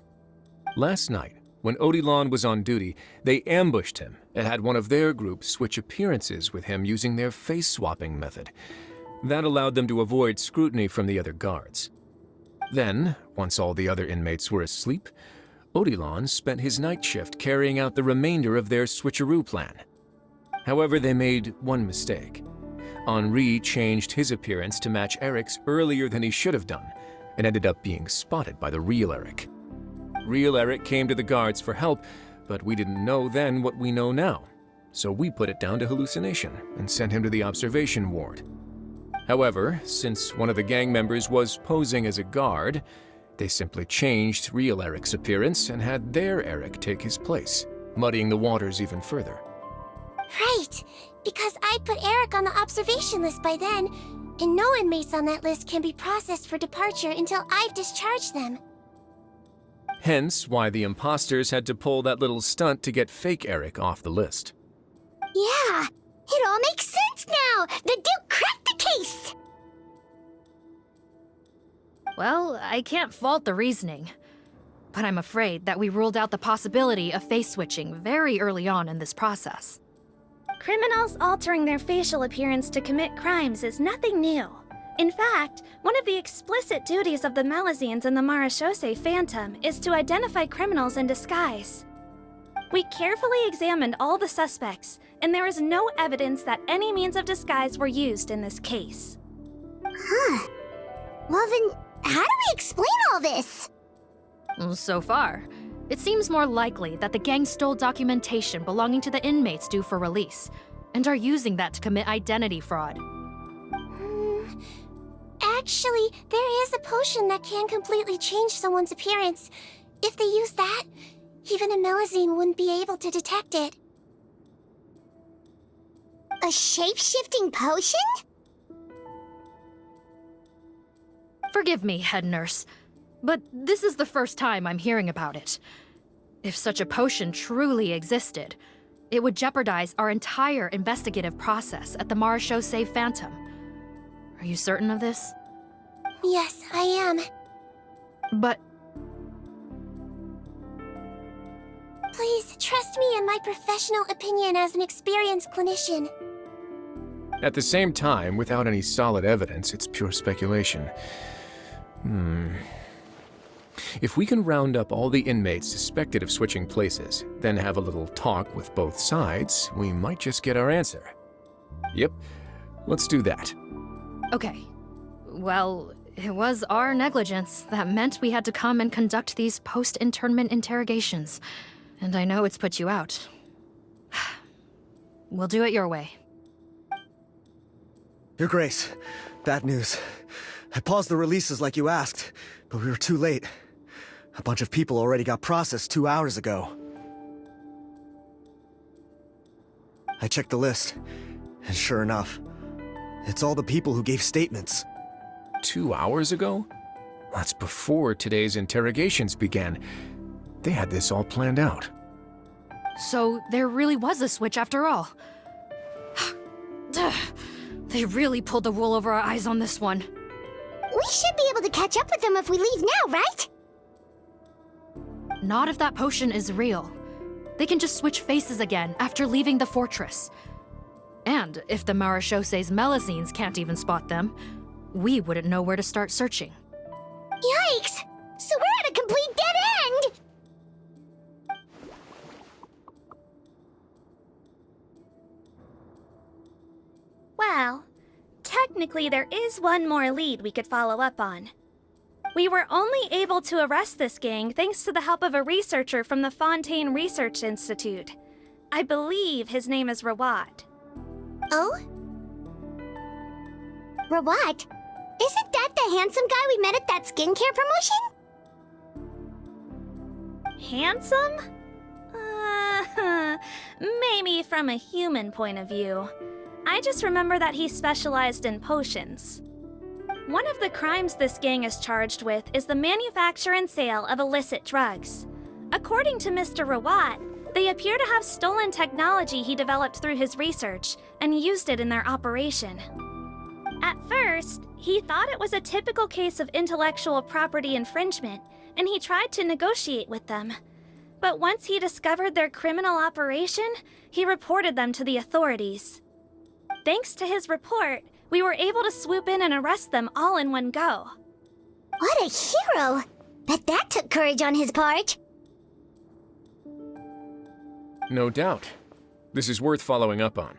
Last night, when Odilon was on duty, they ambushed him and had one of their group switch appearances with him using their face-swapping method. That allowed them to avoid scrutiny from the other guards. Then, once all the other inmates were asleep, Odilon spent his night shift carrying out the remainder of their switcheroo plan. However, they made one mistake. Henri changed his appearance to match Eric's earlier than he should have done, and ended up being spotted by the real Eric. Real Eric came to the guards for help, but we didn't know then what we know now, so we put it down to hallucination and sent him to the observation ward. However, since one of the gang members was posing as a guard, they simply changed real Eric's appearance and had their Eric take his place, muddying the waters even further. Right, because I put Eric on the observation list by then, and no inmates on that list can be processed for departure until I've discharged them. Hence why the imposters had to pull that little stunt to get fake Eric off the list. Yeah, it all makes sense now! The Duke cracked the case! Well, I can't fault the reasoning. But I'm afraid that we ruled out the possibility of face switching very early on in this process. Criminals altering their facial appearance to commit crimes is nothing new. In fact, one of the explicit duties of the Malazines in the Marechaussee Phantom is to identify criminals in disguise. We carefully examined all the suspects, and there is no evidence that any means of disguise were used in this case. Huh. Well then, how do we explain all this? So far, it seems more likely that the gang stole documentation belonging to the inmates due for release, and are using that to commit identity fraud. Actually, there is a potion that can completely change someone's appearance. If they use that, even a Melazine wouldn't be able to detect it. A shape-shifting potion? Forgive me, head nurse, but this is the first time I'm hearing about it. If such a potion truly existed, it would jeopardize our entire investigative process at the Marechaussee Phantom. Are you certain of this? Yes, I am. But... Please, trust me in my professional opinion as an experienced clinician. At the same time, without any solid evidence, it's pure speculation. If we can round up all the inmates suspected of switching places, then have a little talk with both sides, we might just get our answer. Yep, let's do that. Okay. Well, it was our negligence that meant we had to come and conduct these post-internment interrogations. And I know it's put you out. We'll do it your way. Your Grace, bad news. I paused the releases like you asked, but we were too late. A bunch of people already got processed 2 hours ago. I checked the list, and sure enough, it's all the people who gave statements. 2 hours ago? That's before today's interrogations began. They had this all planned out. So there really was a switch after all. They really pulled the wool over our eyes on this one. We should be able to catch up with them if we leave now, right? Not if that potion is real. They can just switch faces again after leaving the fortress. And if the Marechaussee's Melazines can't even spot them, we wouldn't know where to start searching. Yikes! So we're at a complete dead end! Well, technically there is one more lead we could follow up on. We were only able to arrest this gang thanks to the help of a researcher from the Fontaine Research Institute. I believe his name is Rawat. Oh? Rawat? Isn't that the handsome guy we met at that skincare promotion? Handsome? Maybe from a human point of view. I just remember that he specialized in potions. One of the crimes this gang is charged with is the manufacture and sale of illicit drugs. According to Mr. Rawat, they appear to have stolen technology he developed through his research and used it in their operation. At first, he thought it was a typical case of intellectual property infringement, and he tried to negotiate with them. But once he discovered their criminal operation, he reported them to the authorities. Thanks to his report, we were able to swoop in and arrest them all in one go. What a hero! Bet that took courage on his part. No doubt. This is worth following up on.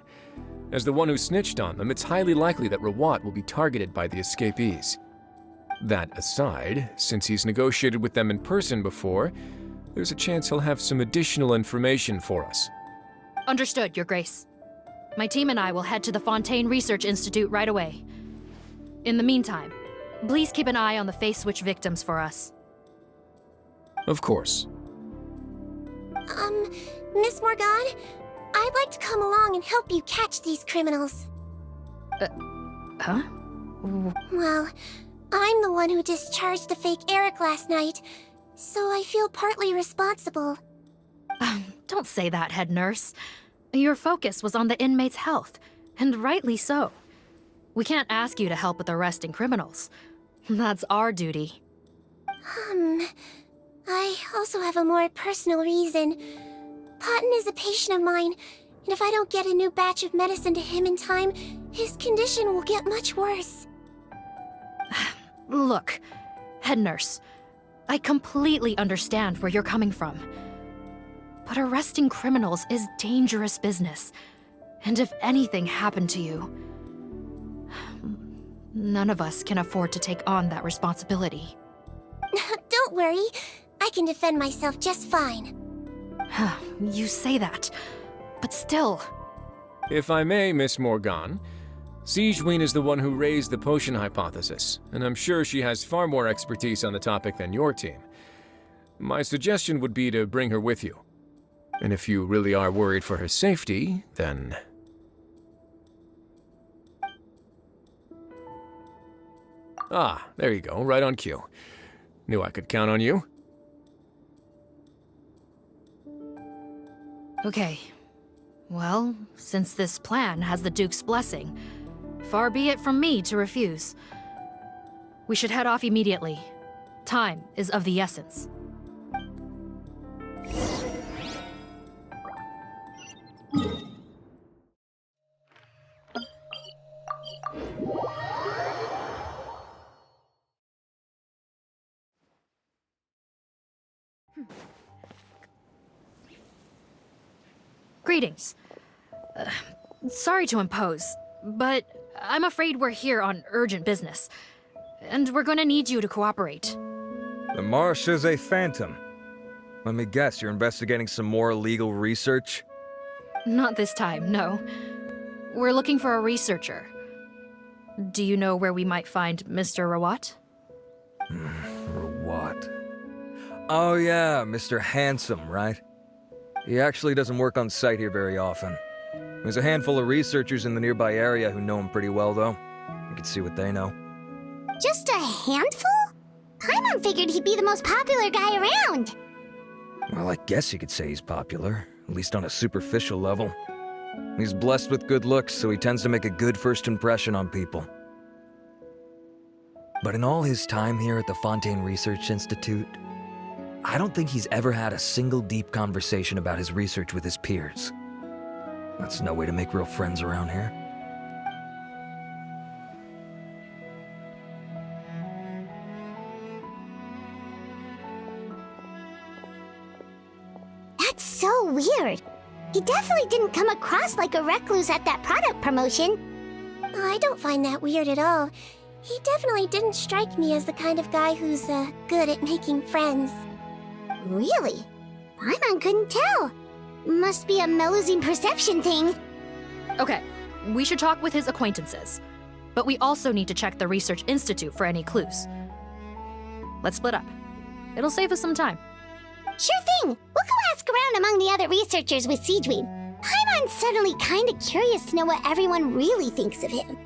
As the one who snitched on them, it's highly likely that Rawat will be targeted by the escapees. That aside, since he's negotiated with them in person before, there's a chance he'll have some additional information for us. Understood, Your Grace. My team and I will head to the Fontaine Research Institute right away. In the meantime, please keep an eye on the face switch victims for us. Of course. Miss Morgan, I'd like to come along and help you catch these criminals. Huh? Well, I'm the one who discharged the fake Eric last night, so I feel partly responsible. Don't say that, head nurse. Your focus was on the inmates' health, and rightly so. We can't ask you to help with arresting criminals. That's our duty. I also have a more personal reason. Cotton is a patient of mine, and if I don't get a new batch of medicine to him in time, his condition will get much worse. Look, head nurse, I completely understand where you're coming from. But arresting criminals is dangerous business. And if anything happened to you, none of us can afford to take on that responsibility. Don't worry, I can defend myself just fine. You say that, but still. If I may, Miss Morgan, Sijwin is the one who raised the potion hypothesis, and I'm sure she has far more expertise on the topic than your team. My suggestion would be to bring her with you. And if you really are worried for her safety, then... Ah, there you go, right on cue. Knew I could count on you. Okay. Well, since this plan has the Duke's blessing, far be it from me to refuse. We should head off immediately. Time is of the essence. Greetings. Sorry to impose, but I'm afraid we're here on urgent business, and we're gonna need you to cooperate. The Marsh is a phantom. Let me guess, you're investigating some more illegal research? Not this time, no. We're looking for a researcher. Do you know where we might find Mr. Rawat? Rawat. Oh yeah, Mr. Handsome, right? He actually doesn't work on site here very often. There's a handful of researchers in the nearby area who know him pretty well, though. You can see what they know. Just a handful? Paimon figured he'd be the most popular guy around. Well, I guess you could say he's popular, at least on a superficial level. He's blessed with good looks, so he tends to make a good first impression on people. But in all his time here at the Fontaine Research Institute, I don't think he's ever had a single deep conversation about his research with his peers. That's no way to make real friends around here. That's so weird. He definitely didn't come across like a recluse at that product promotion. I don't find that weird at all. He definitely didn't strike me as the kind of guy who's, good at making friends. Really? Paimon couldn't tell. Must be a Melusine perception thing. Okay, we should talk with his acquaintances. But we also need to check the Research Institute for any clues. Let's split up. It'll save us some time. Sure thing. We'll go ask around among the other researchers with Sijwin. Paimon's suddenly kinda curious to know what everyone really thinks of him.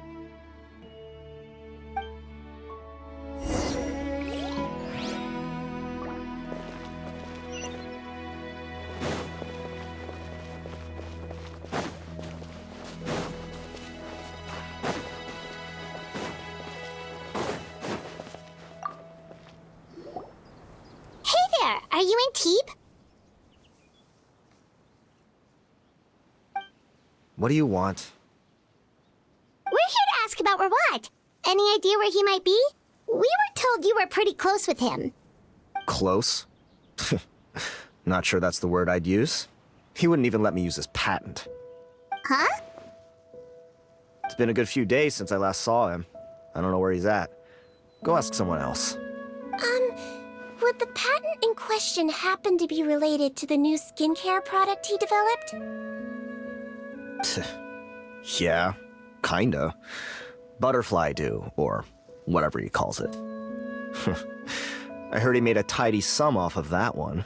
Are you in Teep? What do you want? We're here to ask about Rawat. Any idea where he might be? We were told you were pretty close with him. Close? Not sure that's the word I'd use. He wouldn't even let me use his patent. Huh? It's been a good few days since I last saw him. I don't know where he's at. Go ask someone else. Would the patent in question happen to be related to the new skincare product he developed? Yeah, kinda. Butterfly dew, or whatever he calls it. I heard he made a tidy sum off of that one.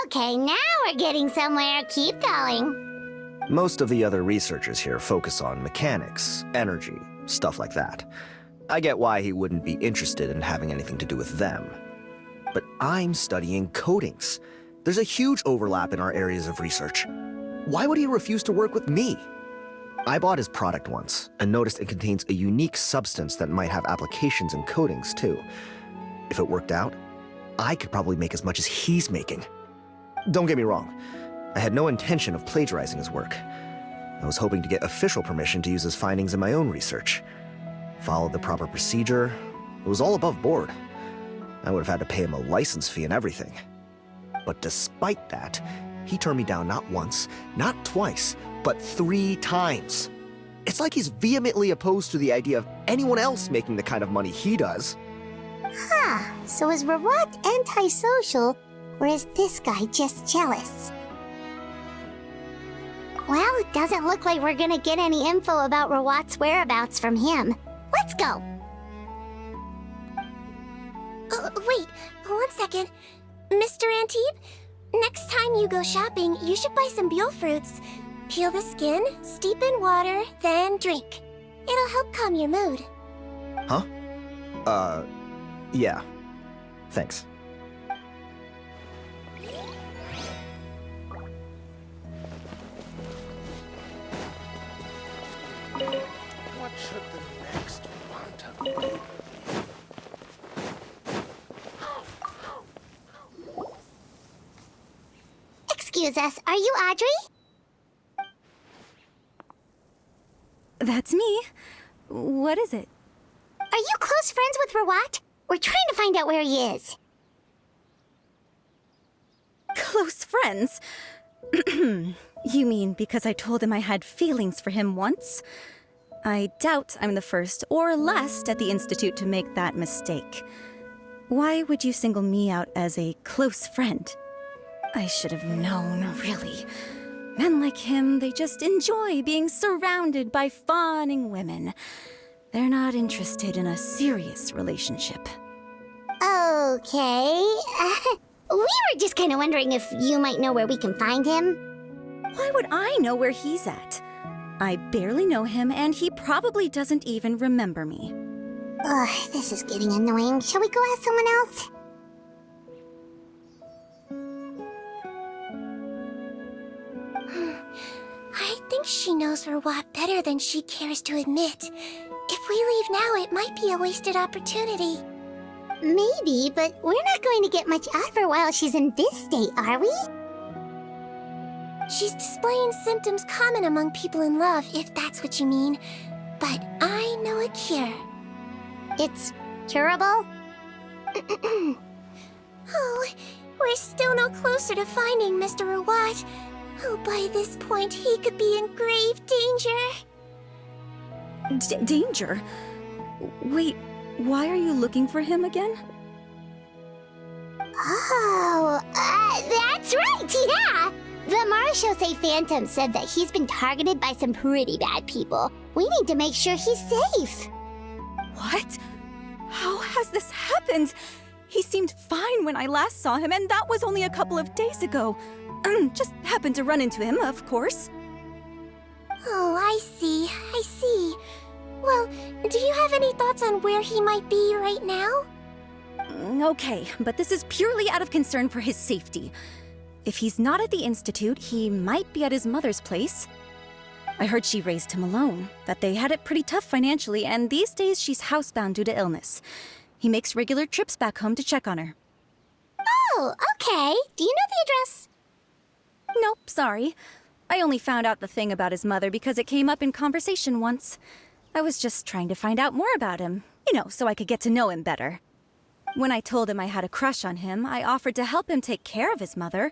Okay, now we're getting somewhere. Keep going. Most of the other researchers here focus on mechanics, energy, stuff like that. I get why he wouldn't be interested in having anything to do with them. But I'm studying coatings. There's a huge overlap in our areas of research. Why would he refuse to work with me? I bought his product once and noticed it contains a unique substance that might have applications in coatings too. If it worked out, I could probably make as much as he's making. Don't get me wrong, I had no intention of plagiarizing his work. I was hoping to get official permission to use his findings in my own research. Followed the proper procedure. It was all above board. I would have had to pay him a license fee and everything. But despite that, he turned me down not once, not twice, but 3 times. It's like he's vehemently opposed to the idea of anyone else making the kind of money he does. Huh, so is Rawat antisocial, or is this guy just jealous? Well, it doesn't look like we're gonna get any info about Rawat's whereabouts from him. Let's go! Wait, 1 second. Mr. Antibes, next time you go shopping, you should buy some Buell fruits. Peel the skin, steep in water, then drink. It'll help calm your mood. Huh? Yeah. Thanks. What should the next want of? Excuse us, are you Audrey? That's me. What is it? Are you close friends with Rawat? We're trying to find out where he is. Close friends? You mean because I told him I had feelings for him once? I doubt I'm the first or last at the Institute to make that mistake. Why would you single me out as a close friend? I should have known, really. Men like him, they just enjoy being surrounded by fawning women. They're not interested in a serious relationship. Okay. We were just kind of wondering if you might know where we can find him. Why would I know where he's at? I barely know him, and he probably doesn't even remember me. Ugh, this is getting annoying. Shall we go ask someone else? I think she knows Rawat better than she cares to admit. If we leave now, it might be a wasted opportunity. Maybe, but we're not going to get much out of her while she's in this state, are we? She's displaying symptoms common among people in love, if that's what you mean. But I know a cure. It's curable? Oh, we're still no closer to finding Mr. Rawat. Oh, by this point, he could be in grave danger. Danger? Wait, why are you looking for him again? Oh, that's right, yeah! The Marechaussee Phantom said that he's been targeted by some pretty bad people. We need to make sure he's safe. What? How has this happened? He seemed fine when I last saw him, and that was only a couple of days ago. Just happened to run into him, of course. Oh, I see. Well, do you have any thoughts on where he might be right now? Okay, but this is purely out of concern for his safety. If he's not at the Institute, he might be at his mother's place. I heard she raised him alone, that they had it pretty tough financially, and these days she's housebound due to illness. He makes regular trips back home to check on her. Oh, okay. Do you know the address? Nope, sorry. I only found out the thing about his mother because it came up in conversation once. I was just trying to find out more about him, so I could get to know him better. When I told him I had a crush on him, I offered to help him take care of his mother.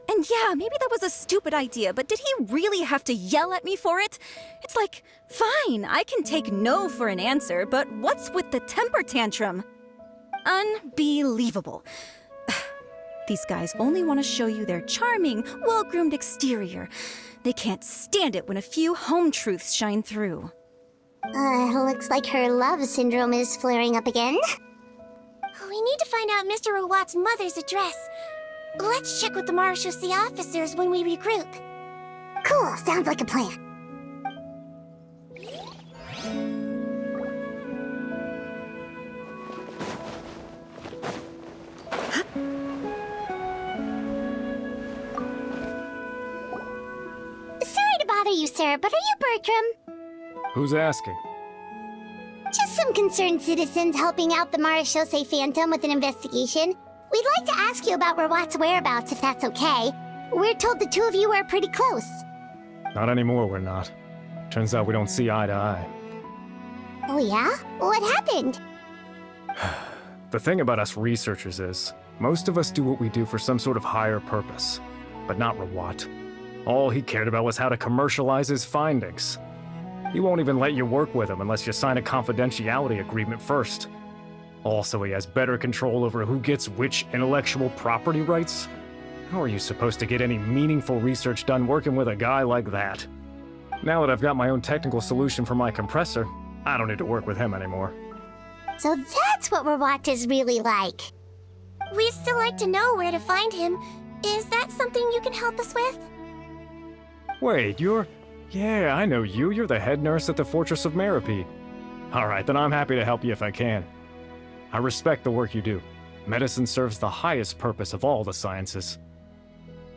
And yeah, maybe that was a stupid idea, but did he really have to yell at me for it? It's like, fine, I can take no for an answer, but what's with the temper tantrum? Unbelievable. These guys only want to show you their charming, well-groomed exterior. They can't stand it when a few home truths shine through. Looks like her love syndrome is flaring up again. We need to find out Mr. Rawat's mother's address. Let's check with the Marechaussee officers when we regroup. Cool, sounds like a plan. Sorry to bother you, sir, but are you Bertram? Who's asking? Just some concerned citizens helping out the Marechaussee Phantom with an investigation. We'd like to ask you about Rawat's whereabouts, if that's okay. We're told the two of you are pretty close. Not anymore, we're not. Turns out we don't see eye to eye. Oh yeah? What happened? The thing about us researchers is, most of us do what we do for some sort of higher purpose. But not Rawat. All he cared about was how to commercialize his findings. He won't even let you work with him unless you sign a confidentiality agreement first. Also, he has better control over who gets which intellectual property rights. How are you supposed to get any meaningful research done working with a guy like that? Now that I've got my own technical solution for my compressor, I don't need to work with him anymore. So that's what Rawat is really like. We'd still like to know where to find him. Is that something you can help us with? Wait, you're... Yeah, I know you. You're the head nurse at the Fortress of Meropide. Alright, then I'm happy to help you if I can. I respect the work you do. Medicine serves the highest purpose of all the sciences.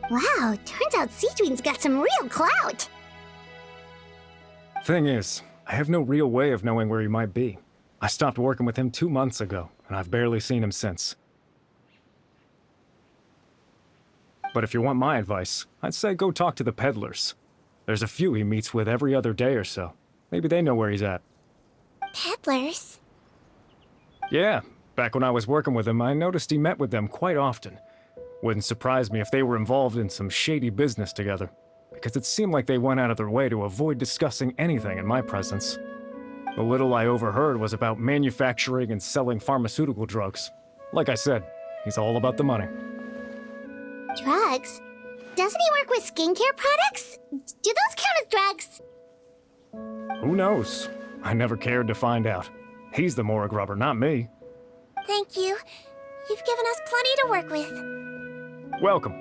Wow, turns out Sijwin's got some real clout. Thing is, I have no real way of knowing where he might be. I stopped working with him 2 months ago, and I've barely seen him since. But if you want my advice, I'd say go talk to the peddlers. There's a few he meets with every other day or so. Maybe they know where he's at. Peddlers? Yeah, back when I was working with him, I noticed he met with them quite often. Wouldn't surprise me if they were involved in some shady business together, because it seemed like they went out of their way to avoid discussing anything in my presence. The little I overheard was about manufacturing and selling pharmaceutical drugs. Like I said, he's all about the money. Drugs? Doesn't he work with skincare products? Do those count as drugs? Who knows? I never cared to find out. He's the Morag rubber, not me. Thank you. You've given us plenty to work with. Welcome.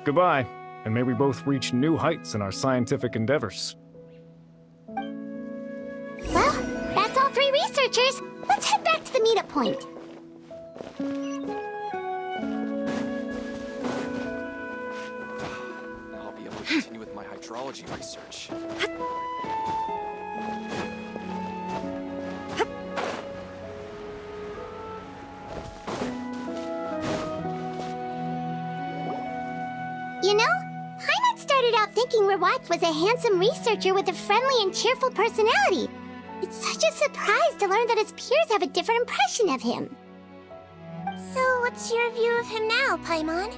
Goodbye, and may we both reach new heights in our scientific endeavors. Well, that's all 3 researchers. Let's head back to the meetup point. Now I'll be able to continue with my hydrology research. You know, Heimat started out thinking Rawat was a handsome researcher with a friendly and cheerful personality. It's such a surprise to learn that his peers have a different impression of him. So what's your view of him now, Paimon?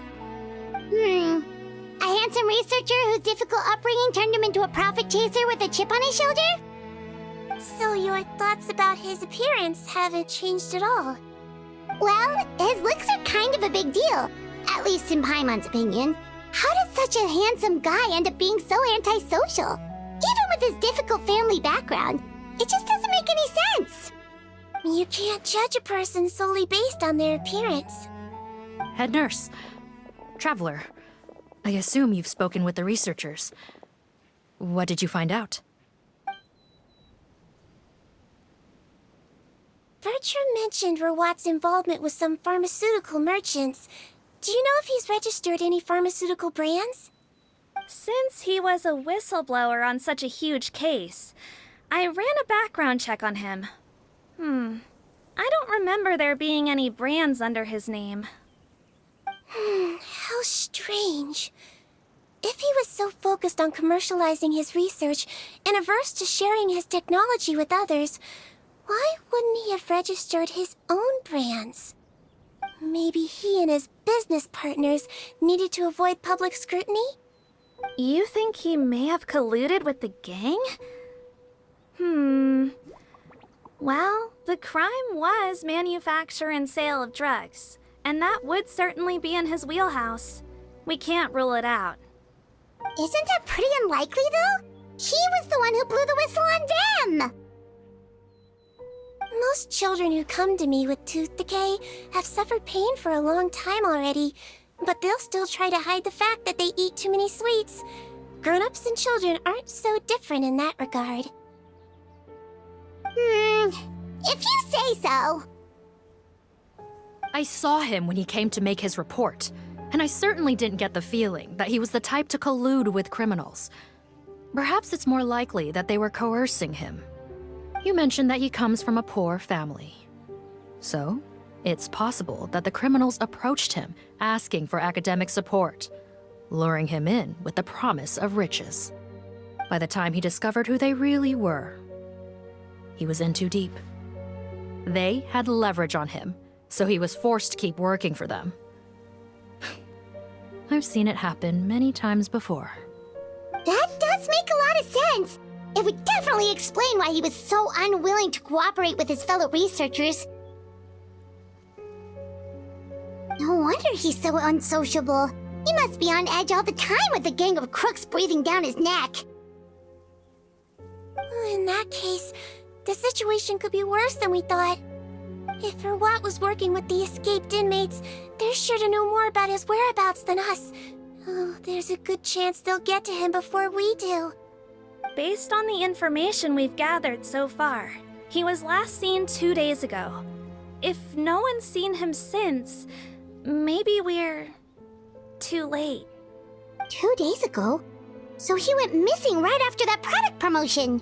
A handsome researcher whose difficult upbringing turned him into a profit chaser with a chip on his shoulder? So your thoughts about his appearance haven't changed at all? Well, his looks are kind of a big deal. At least in Paimon's opinion. How did such a handsome guy end up being so antisocial? Even with his difficult family background, it just doesn't make any sense. You can't judge a person solely based on their appearance. Head nurse. Traveler. I assume you've spoken with the researchers. What did you find out? Bertram mentioned Rawat's involvement with some pharmaceutical merchants. Do you know if he's registered any pharmaceutical brands? Since he was a whistleblower on such a huge case, I ran a background check on him. I don't remember there being any brands under his name. How strange. If he was so focused on commercializing his research and averse to sharing his technology with others, why wouldn't he have registered his own brands? Maybe he and his business partners needed to avoid public scrutiny? You think he may have colluded with the gang? Well, the crime was manufacture and sale of drugs, and that would certainly be in his wheelhouse. We can't rule it out. Isn't that pretty unlikely, though? He was the one who blew the whistle on them! Most children who come to me with tooth decay have suffered pain for a long time already, but they'll still try to hide the fact that they eat too many sweets. Grown-ups and children aren't so different in that regard. If you say so. I saw him when he came to make his report, and I certainly didn't get the feeling that he was the type to collude with criminals. Perhaps it's more likely that they were coercing him. You mentioned that he comes from a poor family. So, it's possible that the criminals approached him asking for academic support, luring him in with the promise of riches. By the time he discovered who they really were, he was in too deep. They had leverage on him, so he was forced to keep working for them. I've seen it happen many times before. That does make a lot of sense. It would definitely explain why he was so unwilling to cooperate with his fellow researchers. No wonder he's so unsociable. He must be on edge all the time with a gang of crooks breathing down his neck. In that case, the situation could be worse than we thought. If Rawat was working with the escaped inmates, they're sure to know more about his whereabouts than us. Oh, there's a good chance they'll get to him before we do. Based on the information we've gathered so far, he was last seen 2 days ago. If no one's seen him since, maybe we're too late. 2 days ago? So he went missing right after that product promotion.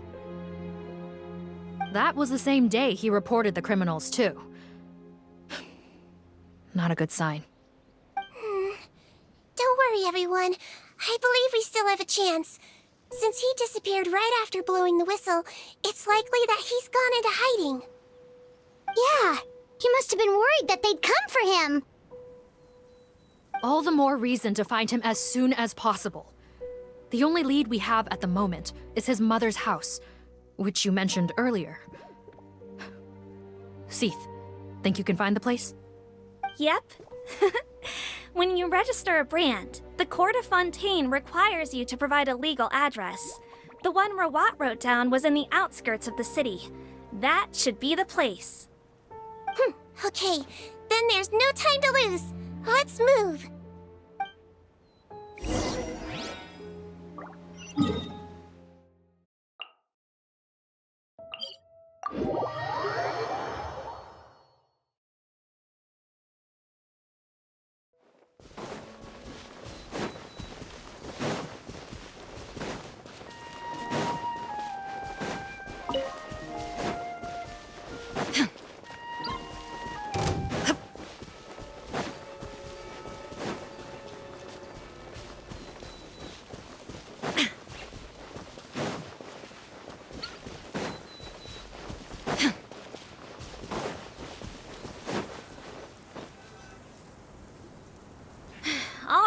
That was the same day he reported the criminals, too. Not a good sign. Don't worry, everyone. I believe we still have a chance. Since he disappeared right after blowing the whistle, it's likely that he's gone into hiding. Yeah, he must have been worried that they'd come for him. All the more reason to find him as soon as possible. The only lead we have at the moment is his mother's house, which you mentioned earlier. Seath, think you can find the place? Yep. When you register a brand, the Court of Fontaine requires you to provide a legal address. The one Rawat wrote down was in the outskirts of the city. That should be the place. Okay, then there's no time to lose. Let's move.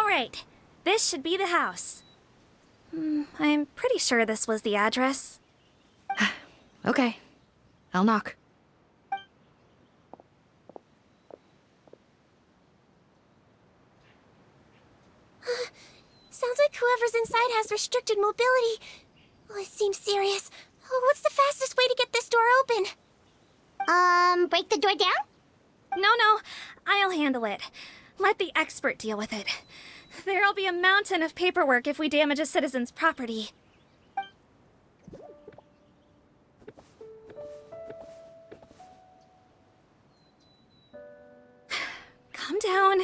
Right. This should be the house. I'm pretty sure this was the address. Okay, I'll knock. Sounds like whoever's inside has restricted mobility. Oh, it seems serious. Oh, what's the fastest way to get this door open? Break the door down? No, I'll handle it. Let the expert deal with it. There'll be a mountain of paperwork if we damage a citizen's property. Calm down.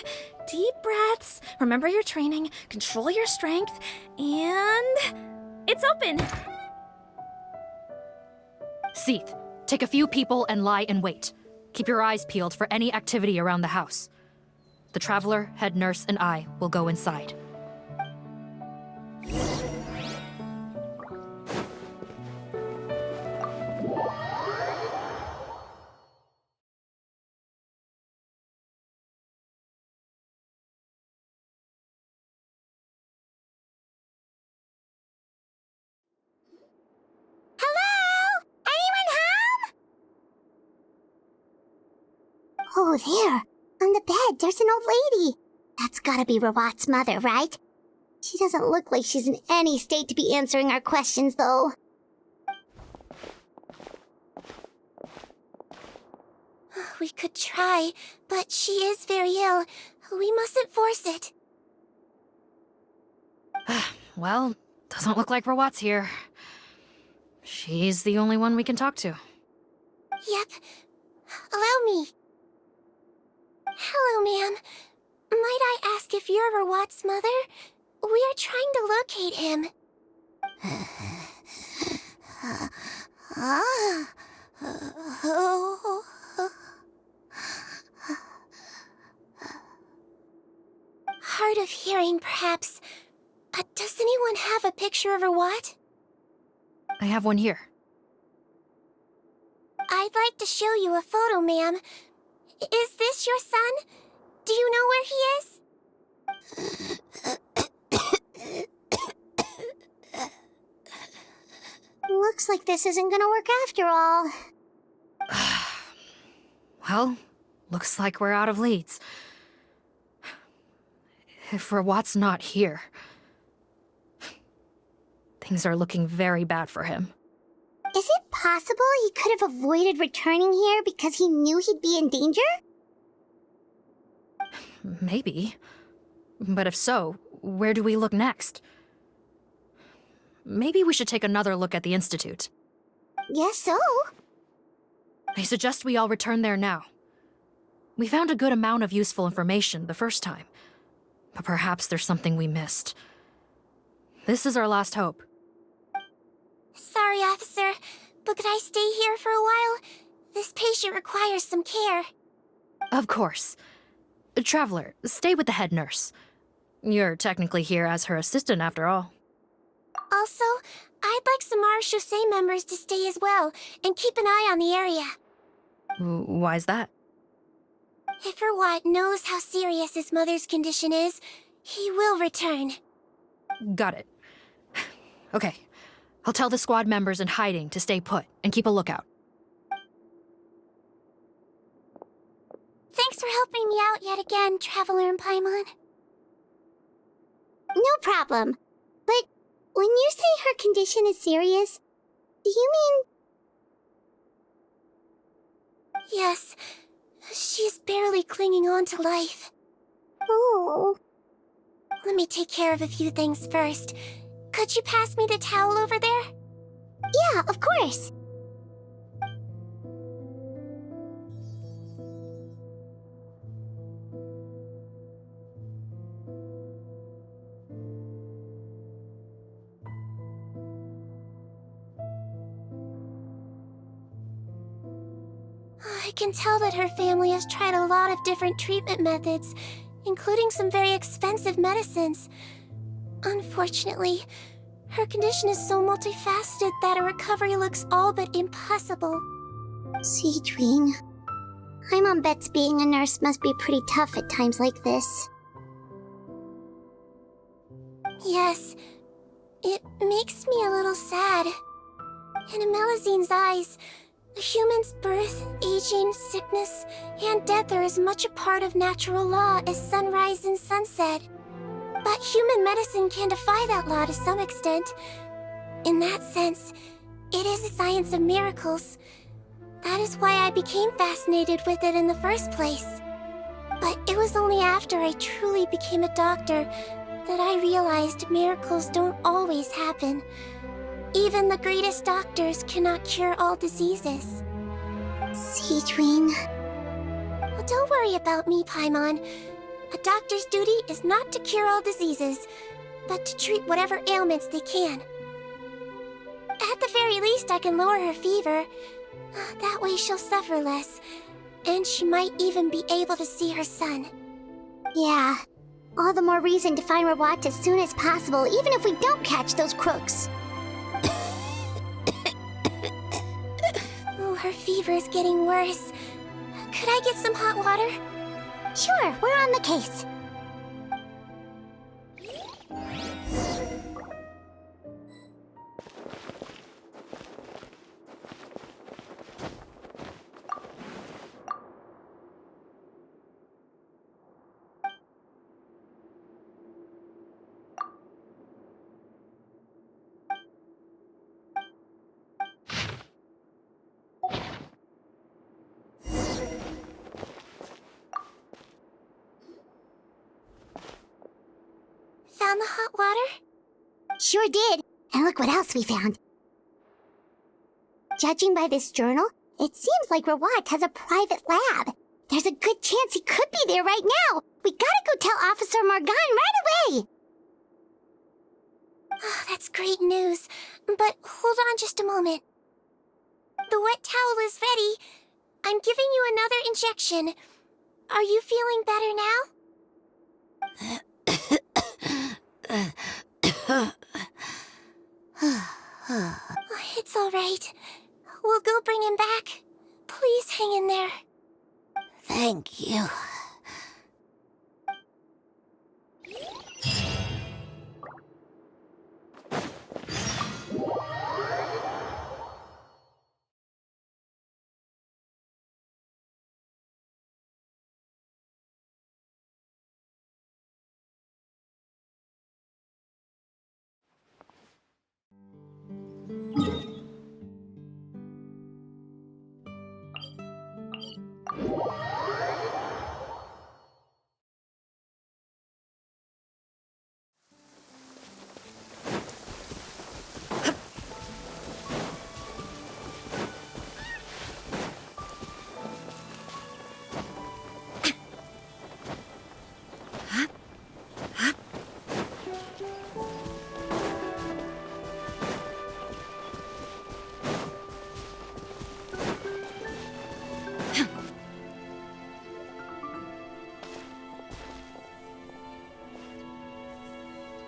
Deep breaths. Remember your training. Control your strength. And... it's open! Seath, take a few people and lie in wait. Keep your eyes peeled for any activity around the house. The Traveler, head nurse, and I will go inside. Hello? Anyone home? Oh, there. On the bed, there's an old lady. That's gotta be Rawat's mother, right? She doesn't look like she's in any state to be answering our questions, though. We could try, but she is very ill. We mustn't force it. Well, doesn't look like Rawat's here. She's the only one we can talk to. Yep. Allow me. Hello, ma'am. Might I ask if you're Rawat's mother? We are trying to locate him. Hard of hearing, perhaps. Does anyone have a picture of Rawat? I have one here. I'd like to show you a photo, ma'am. Is this your son? Do you know where he is? Looks like this isn't gonna work after all. Well, looks like we're out of leads. If Rawat's not here, things are looking very bad for him. Is it possible he could have avoided returning here because he knew he'd be in danger? Maybe. But if so, where do we look next? Maybe we should take another look at the Institute. Guess so. I suggest we all return there now. We found a good amount of useful information the first time, but perhaps there's something we missed. This is our last hope. Sorry, officer, but could I stay here for a while? This patient requires some care. Of course. Traveler, stay with the head nurse. You're technically here as her assistant after all. Also, I'd like some Marechaussee members to stay as well, and keep an eye on the area. Why's that? If Rawat knows how serious his mother's condition is, he will return. Got it. Okay. I'll tell the squad members in hiding to stay put and keep a lookout. Thanks for helping me out yet again, Traveler and Paimon. No problem. But when you say her condition is serious, do you mean... Yes. She's barely clinging on to life. Oh. Let me take care of a few things first. Could you pass me the towel over there? Yeah, of course. I can tell that her family has tried a lot of different treatment methods, including some very expensive medicines. Unfortunately, her condition is so multifaceted that a recovery looks all but impossible. Sijwin. My mom bets being a nurse must be pretty tough at times like this. Yes, it makes me a little sad. In Melazine's eyes, A human's birth, aging, sickness, and death are as much a part of natural law as sunrise and sunset. But human medicine can defy that law to some extent. In that sense, it is a science of miracles. That is why I became fascinated with it in the first place. But it was only after I truly became a doctor that I realized miracles don't always happen. Even the greatest doctors cannot cure all diseases. Sijwin. Well, don't worry about me, Paimon. A doctor's duty is not to cure all diseases, but to treat whatever ailments they can. At the very least, I can lower her fever. That way she'll suffer less, and she might even be able to see her son. Yeah. All the more reason to find Rawat as soon as possible, even if we don't catch those crooks. Oh, her fever is getting worse. Could I get some hot water? Sure, we're on the case. Found the hot water? Sure did. And look what else we found. Judging by this journal, it seems like Rawat has a private lab. There's a good chance he could be there right now. We gotta go tell Officer Morgan right away. Oh, that's great news. But hold on just a moment. The wet towel is ready. I'm giving you another injection. Are you feeling better now? It's all right. We'll go bring him back. Please hang in there. Thank you.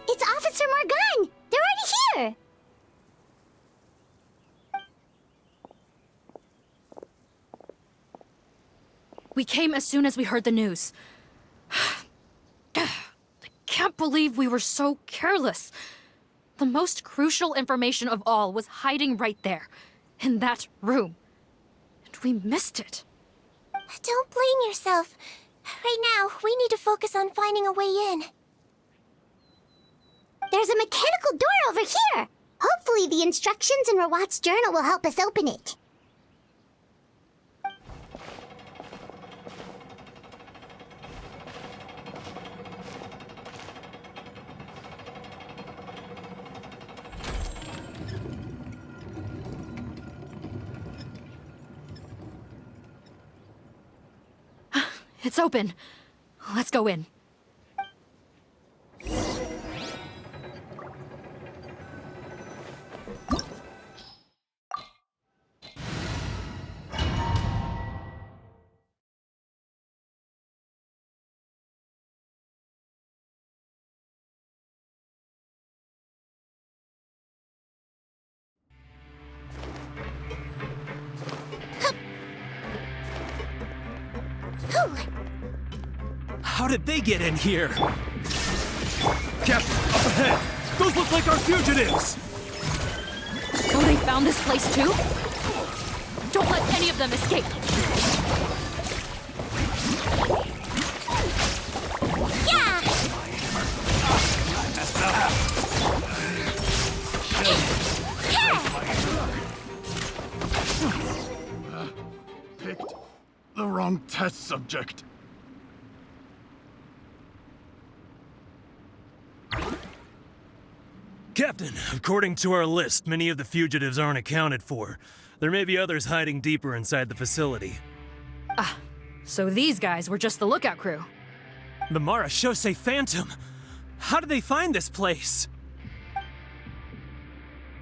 It's Officer Morgan! They're already here! We came as soon as we heard the news. I can't believe we were so careless. The most crucial information of all was hiding right there, in that room. And we missed it. Don't blame yourself. Right now, we need to focus on finding a way in. There's a mechanical door over here! Hopefully the instructions in Rawat's journal will help us open it. It's open. Let's go in. How did they get in here? Captain, up ahead! Those look like our fugitives! So they found this place too? Don't let any of them escape! Yeah! Picked the wrong test subject. Captain, according to our list, many of the fugitives aren't accounted for. There may be others hiding deeper inside the facility. Ah, so these guys were just the lookout crew. The Marashose Phantom! How did they find this place?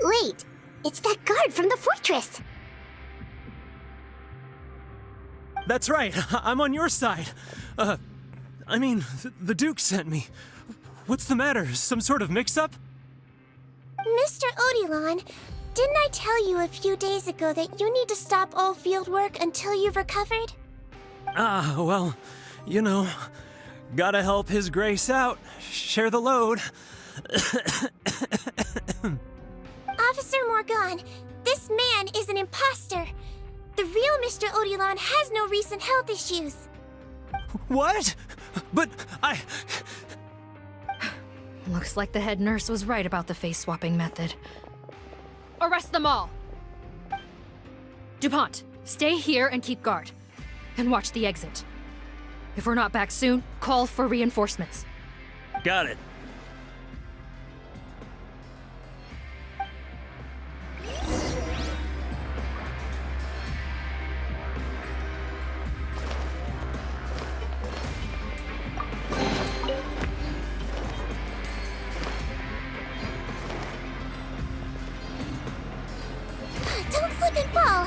Wait, it's that guard from the fortress. That's right, I'm on your side. The Duke sent me. What's the matter? Some sort of mix-up? Mr. Odilon, didn't I tell you a few days ago that you need to stop all field work until you've recovered? Well, you know, gotta help His Grace out. Share the load. Officer Morgan, this man is an imposter. The real Mr. Odilon has no recent health issues. What? But Looks like the head nurse was right about the face-swapping method. Arrest them all! DuPont, stay here and keep guard. And watch the exit. If we're not back soon, call for reinforcements. got it. Don't slip and fall!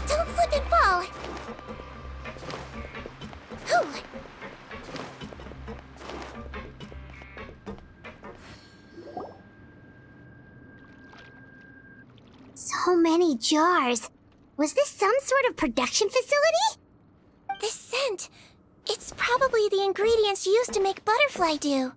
Don't slip and fall! So many jars. Was this some sort of production facility? This scent, it's probably the ingredients used to make butterfly dew.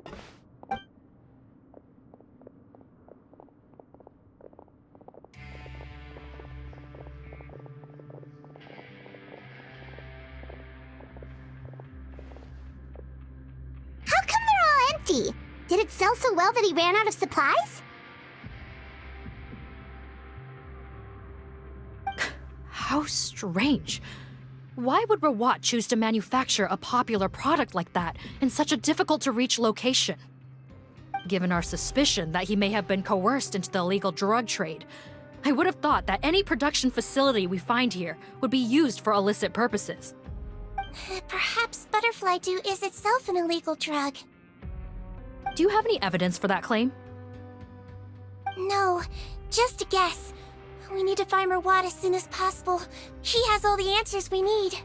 How come they're all empty? Did it sell so well that he ran out of supplies? How strange. Why would Rawat choose to manufacture a popular product like that in such a difficult-to-reach location? Given our suspicion that he may have been coerced into the illegal drug trade, I would have thought that any production facility we find here would be used for illicit purposes. Perhaps butterfly dew is itself an illegal drug. Do you have any evidence for that claim? No, just a guess. We need to find Rawat as soon as possible. He has all the answers we need.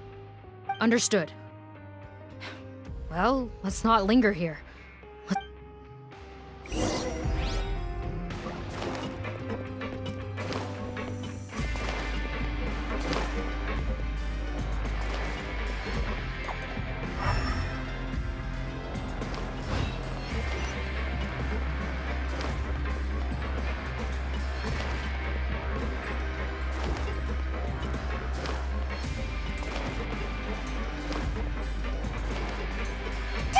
Understood. Well, let's not linger here.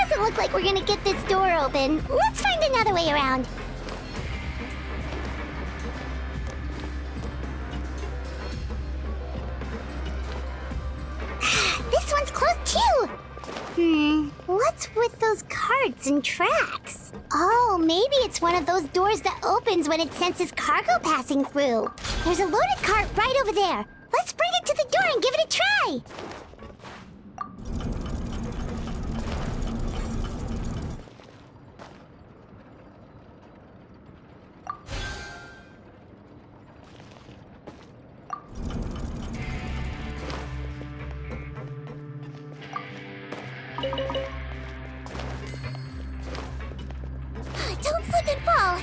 Doesn't look like we're gonna get this door open. Let's find another way around. This one's closed too! What's with those carts and tracks? Oh, maybe it's one of those doors that opens when it senses cargo passing through. There's a loaded cart right over there. Let's bring it to the door and give it a try! Don't slip and fall!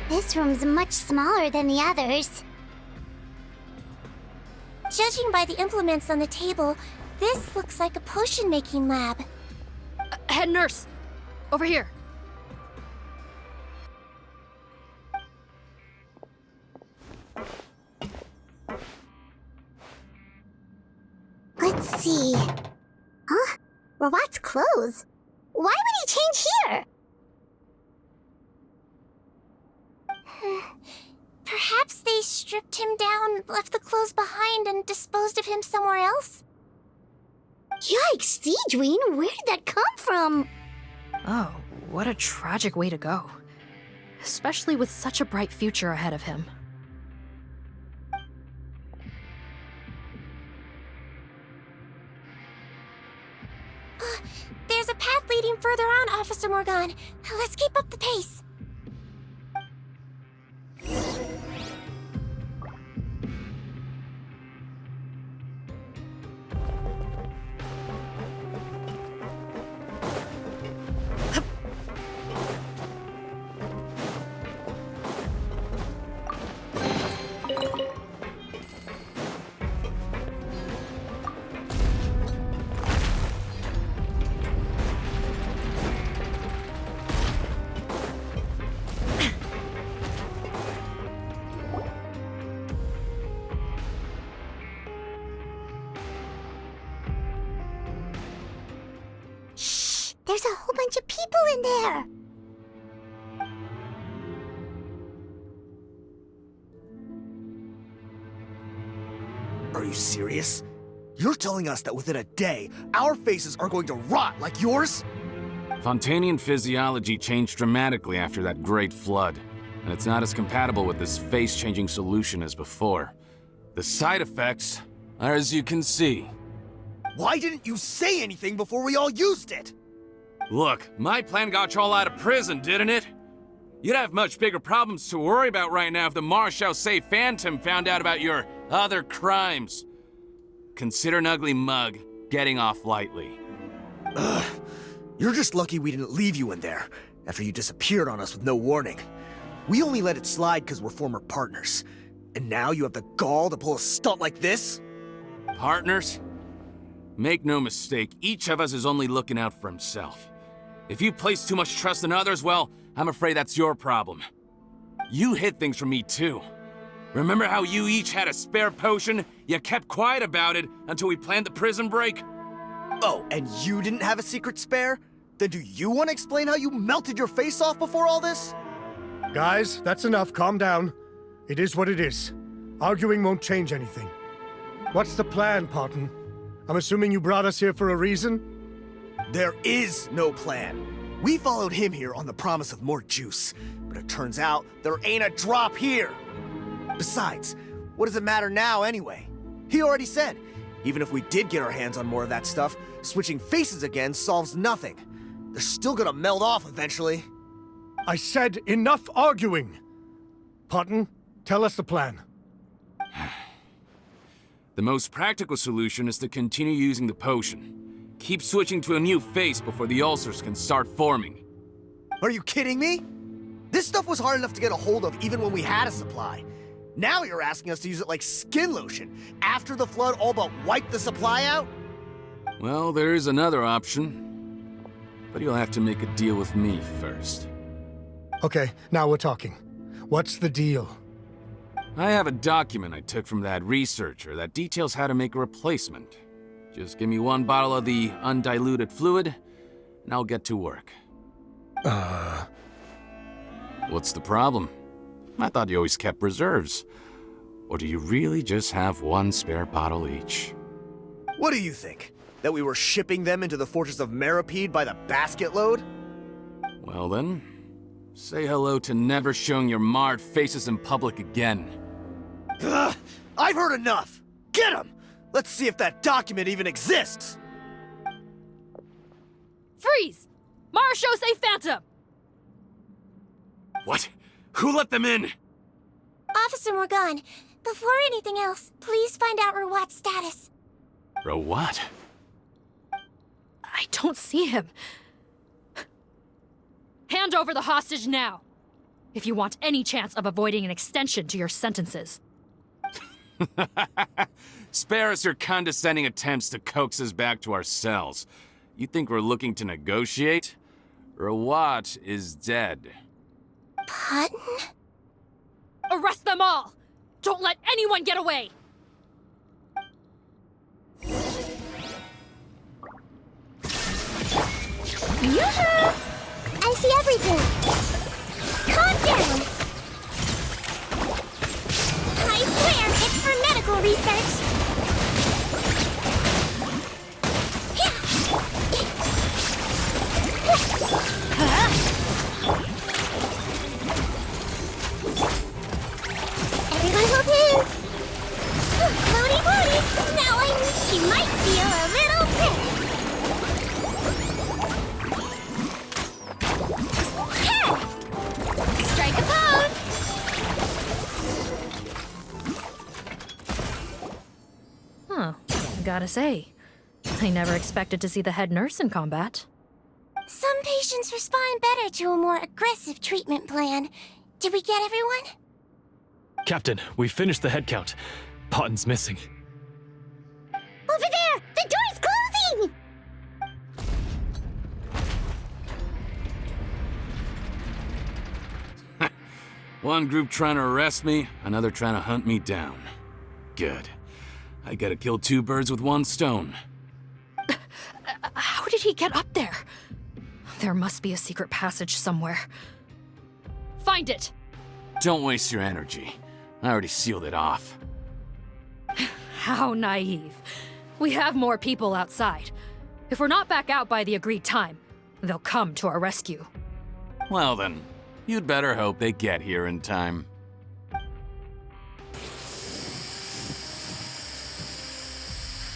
This room's much smaller than the others. Judging by the implements on the table, this looks like a potion-making lab. Head nurse! Over here! Let's see. Huh? Robot's clothes? Why would he change here? Perhaps they stripped him down, left the clothes behind, and disposed of him somewhere else? Yikes, Sijwin, where did that come from? Oh, what a tragic way to go. Especially with such a bright future ahead of him. There's a path leading further on, Officer Morgan. Let's keep up the pace. There's a whole bunch of people in there. Are you serious? You're telling us that within a day, our faces are going to rot like yours? Fontanian physiology changed dramatically after that great flood, and it's not as compatible with this face-changing solution as before. The side effects are as you can see. Why didn't you say anything before we all used it? Look, my plan got you all out of prison, didn't it? You'd have much bigger problems to worry about right now if the Marshal Say Phantom found out about your other crimes. Consider an ugly mug getting off lightly. Ugh. You're just lucky we didn't leave you in there after you disappeared on us with no warning. We only let it slide because we're former partners. And now you have the gall to pull a stunt like this? Partners? Make no mistake, each of us is only looking out for himself. If you place too much trust in others, well, I'm afraid that's your problem. You hid things from me too. Remember how you each had a spare potion? You kept quiet about it until we planned the prison break? Oh, and you didn't have a secret spare? Then do you want to explain how you melted your face off before all this? Guys, that's enough. Calm down. It is what it is. Arguing won't change anything. What's the plan, Parton? I'm assuming you brought us here for a reason? There is no plan. We followed him here on the promise of more juice, but it turns out there ain't a drop here. Besides, what does it matter now anyway? He already said, even if we did get our hands on more of that stuff, switching faces again solves nothing. They're still gonna melt off eventually. I said enough arguing! Parton, tell us the plan. The most practical solution is to continue using the potion. Keep switching to a new face before the ulcers can start forming. Are you kidding me? This stuff was hard enough to get a hold of even when we had a supply. Now you're asking us to use it like skin lotion, after the flood all but wiped the supply out? Well, there is another option. But you'll have to make a deal with me first. Okay, now we're talking. What's the deal? I have a document I took from that researcher that details how to make a replacement. Just give me one bottle of the undiluted fluid, and I'll get to work. What's the problem? I thought you always kept reserves. Or do you really just have one spare bottle each? What do you think? That we were shipping them into the fortress of Meripede by the basket load? Well then, say hello to never showing your marred faces in public again. Ugh, I've heard enough! Get him! Let's see if that document even exists! Freeze! Marshal Say Phantom! What? Who let them in? Officer Morgan, before anything else, please find out Rawat's status. Rawat? I don't see him. Hand over the hostage now. if you want any chance of avoiding an extension to your sentences. Spare us your condescending attempts to coax us back to our cells. You think we're looking to negotiate? Rawat is dead. Pardon? Arrest them all! Don't let anyone get away! Yoo-hoo! I see everything. Calm down. I swear it's for medical research. Everyone hold hands. Floaty floaty. Now I think she might feel a little prick. Strike a pose! Huh. I gotta say, I never expected to see the head nurse in combat. Some patients respond better to a more aggressive treatment plan. Did we get everyone? Captain, we finished the head count. Potten's missing. Over there! The door's closing! One group trying to arrest me, another trying to hunt me down. Good. I gotta kill two birds with one stone. How did he get up there? There must be a secret passage somewhere. Find it! Don't waste your energy. I already sealed it off. How naive. We have more people outside. If we're not back out by the agreed time, they'll come to our rescue. Well then, you'd better hope they get here in time.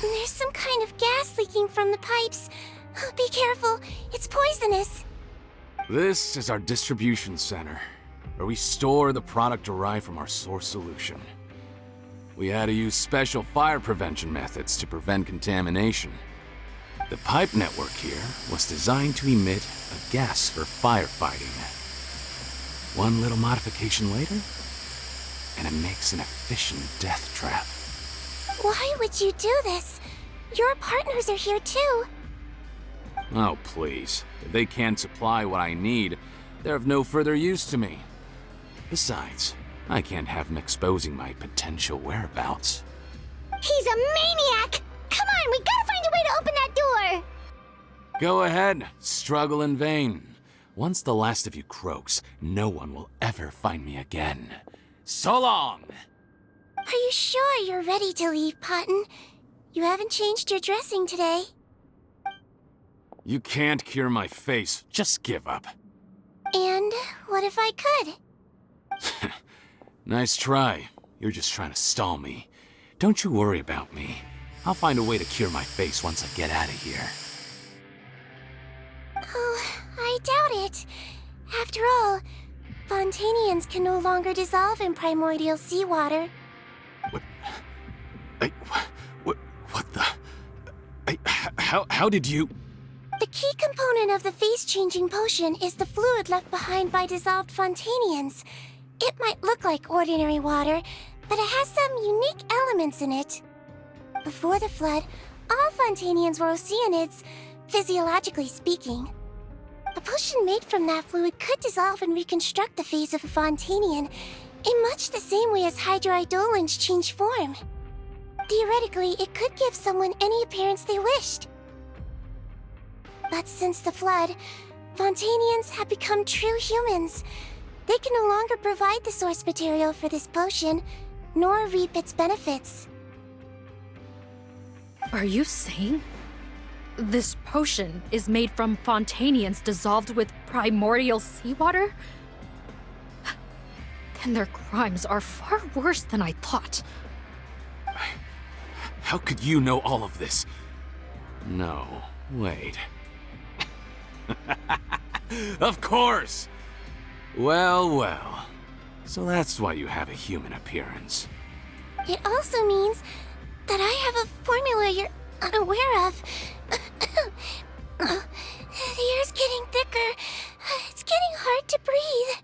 There's some kind of gas leaking from the pipes. Be careful, it's poisonous. This is our distribution center, where we store the product derived from our source solution. We had to use special fire prevention methods to prevent contamination. The pipe network here was designed to emit a gas for firefighting. One little modification later, and it makes an efficient death trap. Why would you do this? Your partners are here too. Oh, please. If they can't supply what I need, they're of no further use to me. Besides, I can't have them exposing my potential whereabouts. He's a maniac! Come on, we gotta find a way to open that door! Go ahead, struggle in vain. Once the last of you croaks, no one will ever find me again. So long! Are you sure you're ready to leave, Potten? You haven't changed your dressing today. You can't cure my face, just give up. And what if I could? Nice try. You're just trying to stall me. Don't you worry about me. I'll find a way to cure my face once I get out of here. Oh, I doubt it. After all, Fontanians can no longer dissolve in primordial seawater. What the... How did you... The key component of the face-changing potion is the fluid left behind by dissolved Fontanians. It might look like ordinary water, but it has some unique elements in it. Before the flood, all Fontanians were oceanids, physiologically speaking. A potion made from that fluid could dissolve and reconstruct the face of a Fontanian in much the same way as hydroidolins change form. Theoretically, it could give someone any appearance they wished. But since the flood, Fontanians have become true humans. They can no longer provide the source material for this potion, nor reap its benefits. Are you saying this potion is made from Fontanians dissolved with primordial seawater? Then their crimes are far worse than I thought. How could you know all of this? No, wait. Of course! Well. So that's why you have a human appearance. It also means that I have a formula you're unaware of. The air's getting thicker. It's getting hard to breathe.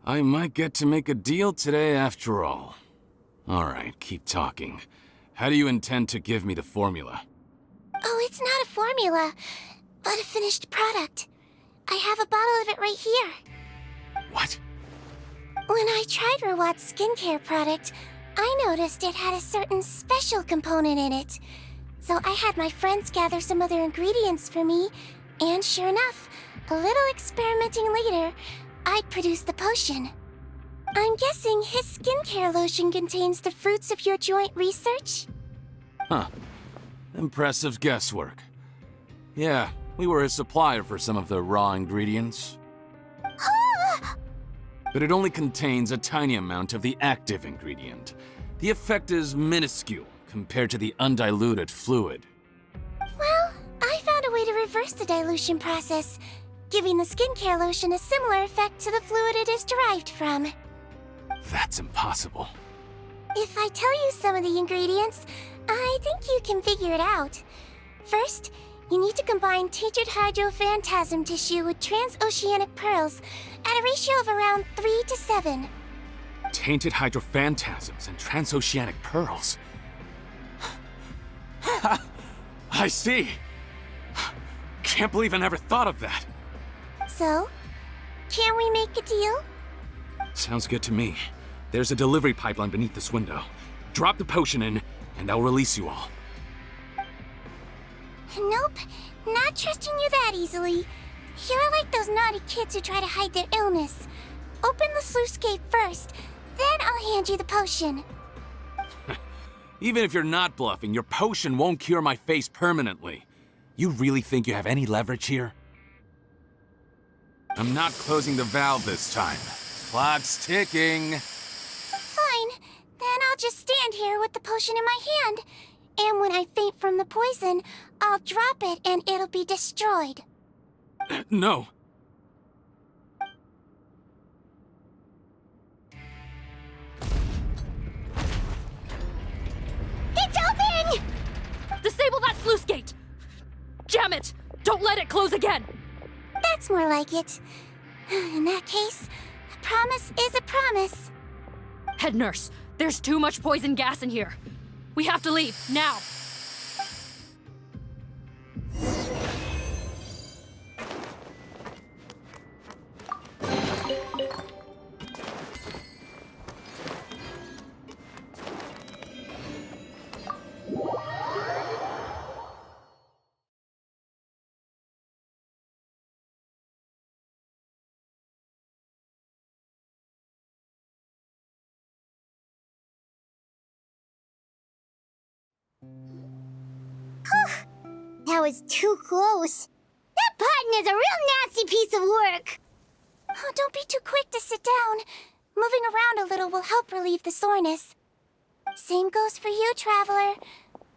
I might get to make a deal today after all. Alright, keep talking. How do you intend to give me the formula? Oh, it's not a formula, but a finished product. I have a bottle of it right here. What? When I tried Rawat's skincare product, I noticed it had a certain special component in it. So I had my friends gather some other ingredients for me, and sure enough, a little experimenting later, I'd produced the potion. I'm guessing his skincare lotion contains the fruits of your joint research? Huh. Impressive guesswork. Yeah, we were his supplier for some of the raw ingredients. But it only contains a tiny amount of the active ingredient. The effect is minuscule compared to the undiluted fluid. Well, I found a way to reverse the dilution process, giving the skincare lotion a similar effect to the fluid it is derived from. That's impossible. If I tell you some of the ingredients, I think you can figure it out. First, you need to combine tainted hydrophantasm tissue with transoceanic pearls at a ratio of around 3 to 7. Tainted hydrophantasms and transoceanic pearls. I see. Can't believe I never thought of that. So, can we make a deal? Sounds good to me. There's a delivery pipeline beneath this window. Drop the potion in, and I'll release you all. Nope, not trusting you that easily. You're like those naughty kids who try to hide their illness. Open the sluice gate first, then I'll hand you the potion. Even if you're not bluffing, your potion won't cure my face permanently. You really think you have any leverage here? I'm not closing the valve this time. Clock's ticking. Fine, then I'll just stand here with the potion in my hand. And when I faint from the poison, I'll drop it and it'll be destroyed. No. It's open! Disable that sluice gate! Jam it! Don't let it close again! That's more like it. In that case, a promise is a promise. Head nurse, there's too much poison gas in here. We have to leave, now! That was too close. That Potton is a real nasty piece of work. Oh, don't be too quick to sit down. Moving around a little will help relieve the soreness. Same goes for you, Traveler.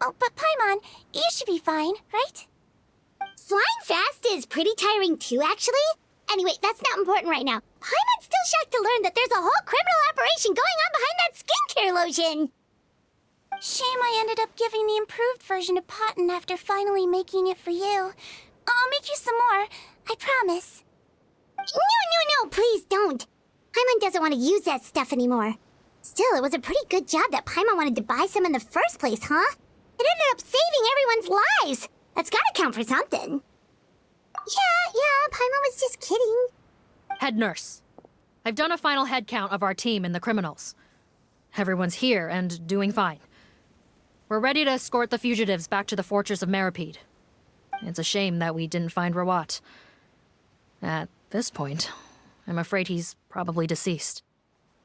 Oh, but Paimon, you should be fine, right? Flying fast is pretty tiring too, actually. Anyway, that's not important right now. Paimon's still shocked to learn that there's a whole criminal operation going on behind that skincare lotion. Shame I ended up giving the improved version to Potton after finally making it for you. I'll make you some more, I promise. No, please don't. Paimon doesn't want to use that stuff anymore. Still, it was a pretty good job that Paimon wanted to buy some in the first place, huh? It ended up saving everyone's lives. That's gotta count for something. Yeah, Paimon was just kidding. Head nurse, I've done a final head count of our team and the criminals. Everyone's here and doing fine. We're ready to escort the fugitives back to the fortress of Meripede. It's a shame that we didn't find Rawat. At this point, I'm afraid he's probably deceased.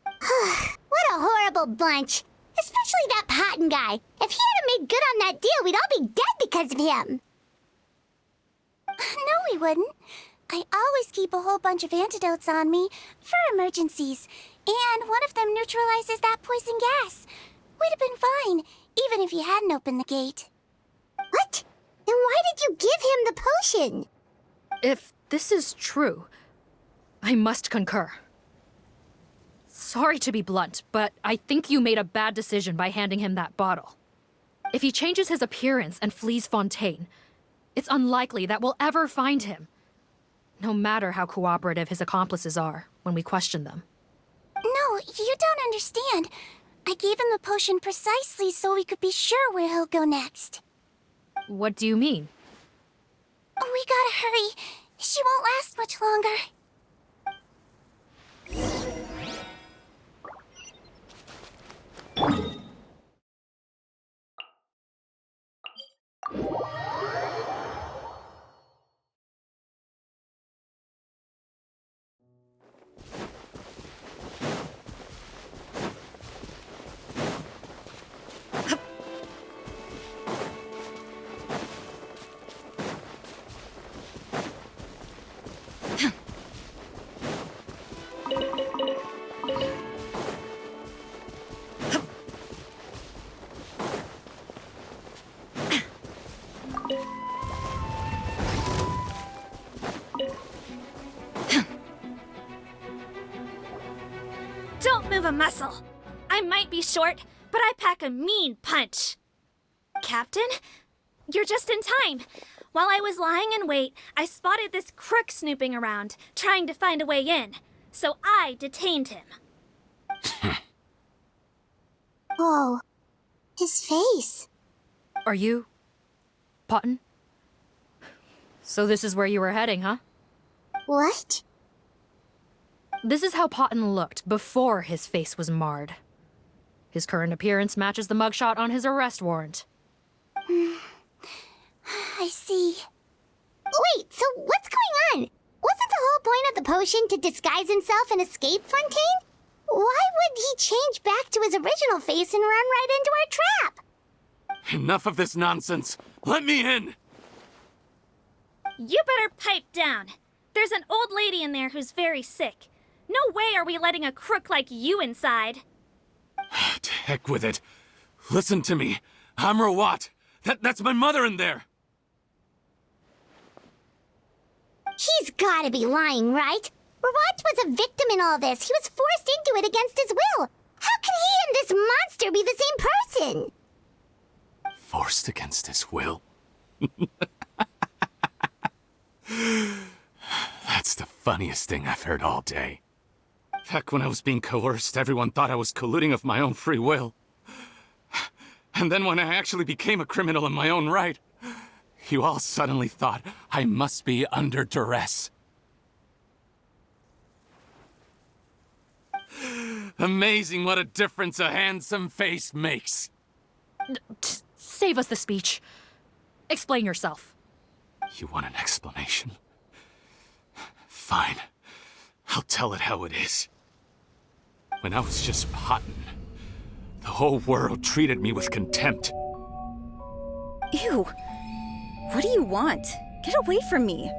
What a horrible bunch. Especially that Potton guy. If he had made good on that deal, we'd all be dead because of him. No, we wouldn't. I always keep a whole bunch of antidotes on me for emergencies, and one of them neutralizes that poison gas. We'd have been fine, even if you hadn't opened the gate. What? Then why did you give him the potion? If this is true, I must concur. Sorry to be blunt, but I think you made a bad decision by handing him that bottle. If he changes his appearance and flees Fontaine, it's unlikely that we'll ever find him. No matter how cooperative his accomplices are when we question them. You don't understand. I gave him the potion precisely so we could be sure where he'll go next. What do you mean? We gotta hurry. She won't last much longer. Don't move a muscle. I might be short, but I pack a mean punch. Captain, you're just in time. While I was lying in wait, I spotted this crook snooping around, trying to find a way in. So I detained him. Oh, his face. Are you... Potton? So this is where you were heading, huh? What? This is how Potton looked before his face was marred. His current appearance matches the mugshot on his arrest warrant. I see. Wait, so what's going on? Wasn't the whole point of the potion to disguise himself and escape Fontaine? Why would he change back to his original face and run right into our trap? Enough of this nonsense. Let me in! You better pipe down. There's an old lady in there who's very sick. No way are we letting a crook like you inside. To heck with it. Listen to me. I'm Rawat. That's my mother in there. He's gotta be lying, right? Rawat was a victim in all this. He was forced into it against his will. How can he and this monster be the same person? Forced against his will? That's the funniest thing I've heard all day. Back when I was being coerced, everyone thought I was colluding of my own free will. And then when I actually became a criminal in my own right, you all suddenly thought I must be under duress. Amazing what a difference a handsome face makes. Save us the speech. Explain yourself. You want an explanation? Fine. I'll tell it how it is. When I was just Potton, the whole world treated me with contempt. Ew. What do you want? Get away from me.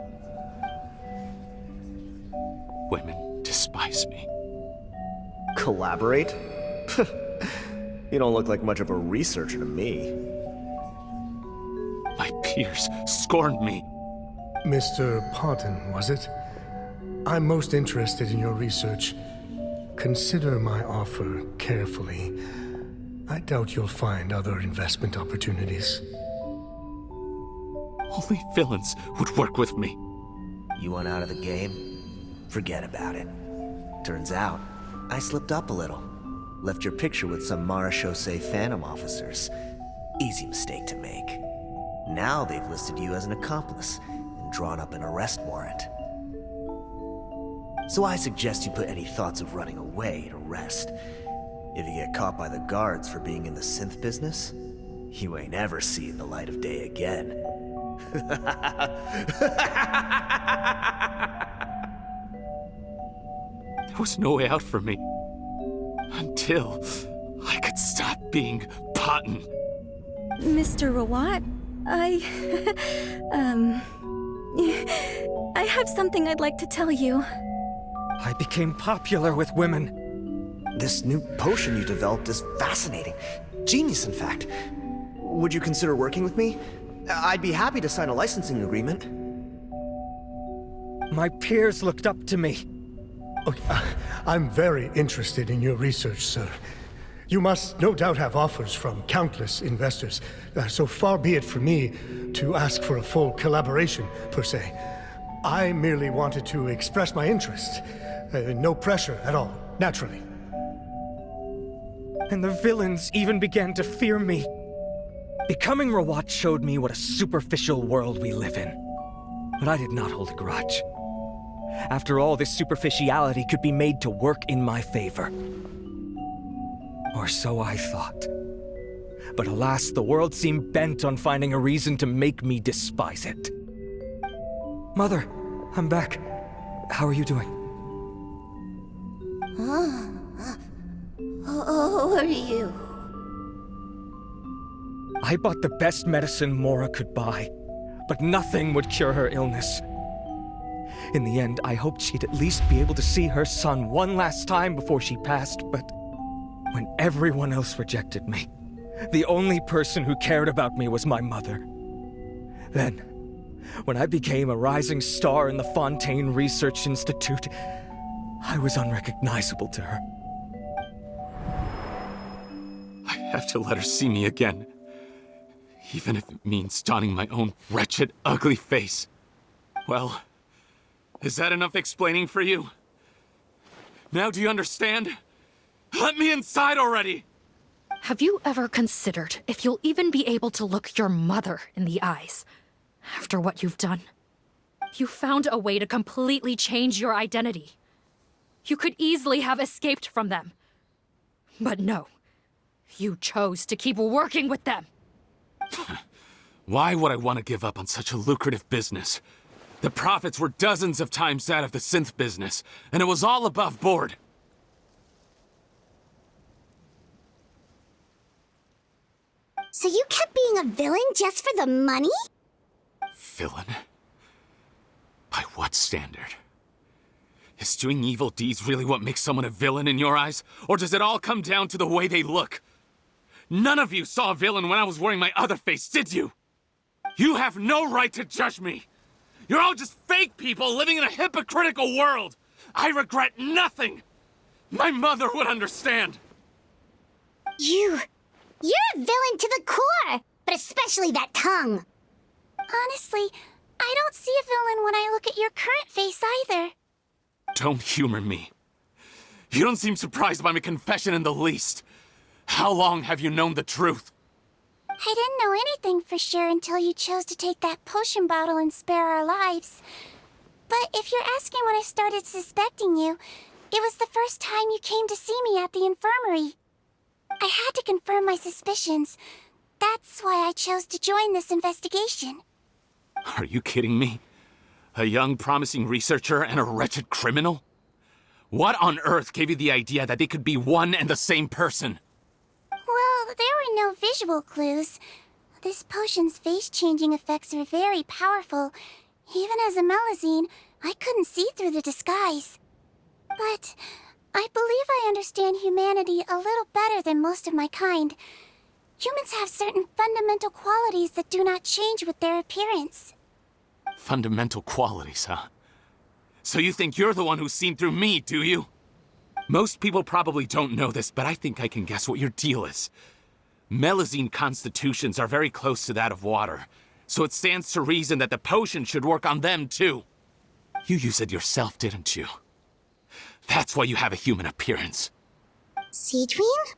Women despise me. Collaborate? You don't look like much of a researcher to me. My peers scorned me. Mr. Potton, was it? I'm most interested in your research. Consider my offer carefully. I doubt you'll find other investment opportunities. Only villains would work with me. You want out of the game? Forget about it. Turns out, I slipped up a little. Left your picture with some Marechaussee Phantom officers. Easy mistake to make. Now they've listed you as an accomplice and drawn up an arrest warrant. So I suggest you put any thoughts of running away to rest. If you get caught by the guards for being in the synth business, you ain't ever seeing the light of day again. There was no way out for me. Until I could stop being Potton. Mr. Rawat, I have something I'd like to tell you. I became popular with women. This new potion you developed is fascinating. Genius, in fact. Would you consider working with me? I'd be happy to sign a licensing agreement. My peers looked up to me. Okay, I'm very interested in your research, sir. You must no doubt have offers from countless investors, so far be it for me to ask for a full collaboration, per se. I merely wanted to express my interest. No pressure at all, naturally. And the villains even began to fear me. Becoming Rawat showed me what a superficial world we live in. But I did not hold a grudge. After all, this superficiality could be made to work in my favor. Or so I thought. But alas, the world seemed bent on finding a reason to make me despise it. Mother, I'm back. How are you doing? Who are you? I bought the best medicine Mora could buy, but nothing would cure her illness. In the end, I hoped she'd at least be able to see her son one last time before she passed, but when everyone else rejected me, the only person who cared about me was my mother. Then, when I became a rising star in the Fontaine Research Institute, I was unrecognizable to her. I have to let her see me again. Even if it means donning my own wretched, ugly face. Well, is that enough explaining for you? Now do you understand? Let me inside already! Have you ever considered if you'll even be able to look your mother in the eyes after what you've done? You found a way to completely change your identity. You could easily have escaped from them. But no, you chose to keep working with them. Why would I want to give up on such a lucrative business? The profits were dozens of times that of the synth business, and it was all above board. So you kept being a villain just for the money? Villain? By what standard? Is doing evil deeds really what makes someone a villain in your eyes? Or does it all come down to the way they look? None of you saw a villain when I was wearing my other face, did you? You have no right to judge me! You're all just fake people living in a hypocritical world! I regret nothing! My mother would understand! You're a villain to the core! But especially that tongue! Honestly, I don't see a villain when I look at your current face either. Don't humor me. You don't seem surprised by my confession in the least. How long have you known the truth? I didn't know anything for sure until you chose to take that potion bottle and spare our lives. But if you're asking when I started suspecting you, it was the first time you came to see me at the infirmary. I had to confirm my suspicions. That's why I chose to join this investigation. Are you kidding me? A young, promising researcher and a wretched criminal? What on earth gave you the idea that they could be one and the same person? Well, there were no visual clues. This potion's face-changing effects are very powerful. Even as a Melazine, I couldn't see through the disguise. But I believe I understand humanity a little better than most of my kind. Humans have certain fundamental qualities that do not change with their appearance. Fundamental qualities, huh? So you think you're the one who's seen through me, do you? Most people probably don't know this, but I think I can guess what your deal is. Melazine constitutions are very close to that of water, so it stands to reason that the potion should work on them too. You use it yourself, didn't you? That's why you have a human appearance. Sijwin?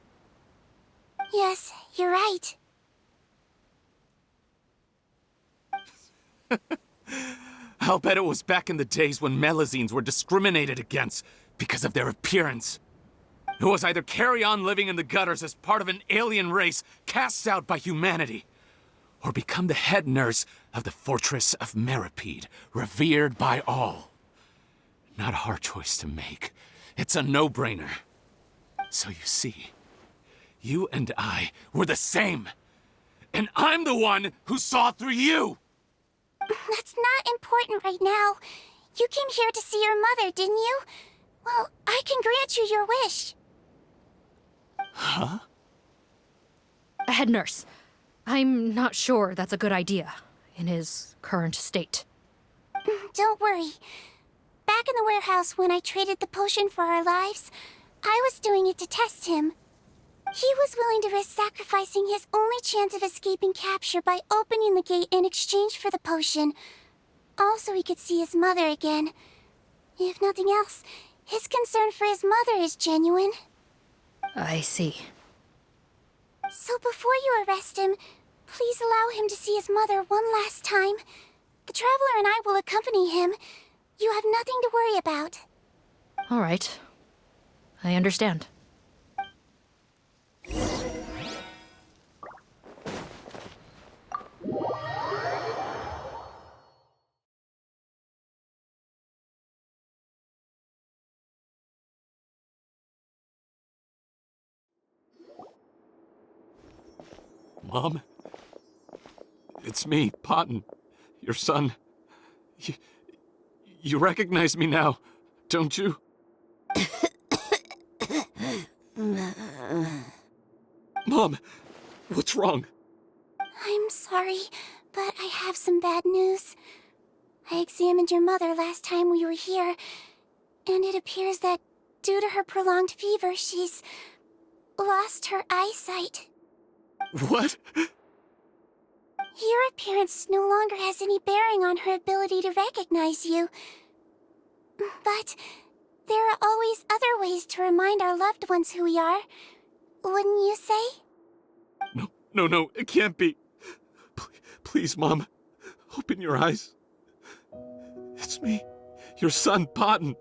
Yes, you're right. I'll bet it was back in the days when Melazines were discriminated against because of their appearance. It was either carry on living in the gutters as part of an alien race cast out by humanity, or become the head nurse of the fortress of Meripede, revered by all. Not a hard choice to make. It's a no-brainer. So you see, you and I were the same. And I'm the one who saw through you! That's not important right now. You came here to see your mother, didn't you? Well, I can grant you your wish. Huh? Head nurse, I'm not sure that's a good idea in his current state. Don't worry. Back in the warehouse when I traded the potion for our lives, I was doing it to test him. He was willing to risk sacrificing his only chance of escaping capture by opening the gate in exchange for the potion. Also, he could see his mother again. If nothing else, his concern for his mother is genuine. I see. So before you arrest him, please allow him to see his mother one last time. The Traveler and I will accompany him. You have nothing to worry about. All right. I understand. Mom? It's me, Potton, your son. You recognize me now, don't you? Mom, what's wrong? I'm sorry, but I have some bad news. I examined your mother last time we were here, and it appears that due to her prolonged fever, she's lost her eyesight. What? Your appearance no longer has any bearing on her ability to recognize you. But there are always other ways to remind our loved ones who we are, wouldn't you say? No, it can't be. Please, Mom, open your eyes. It's me, your son, Potton.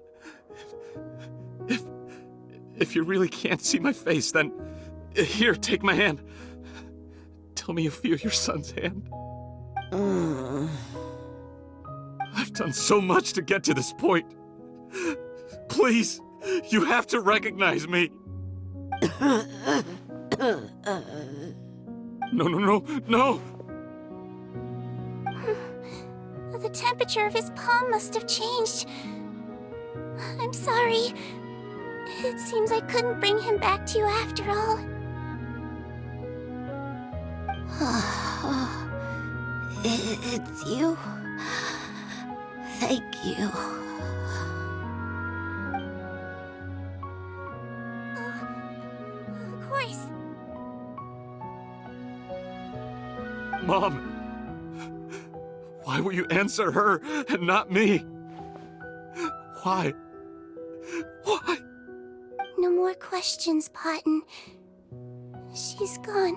If you really can't see my face, then here, take my hand. Tell me you feel your son's hand. I've done so much to get to this point. Please, you have to recognize me. No. The temperature of his palm must have changed. I'm sorry. It seems I couldn't bring him back to you after all. It's you. Thank you. Of course. Mom, why will you answer her and not me? Why? No more questions, Potton. She's gone.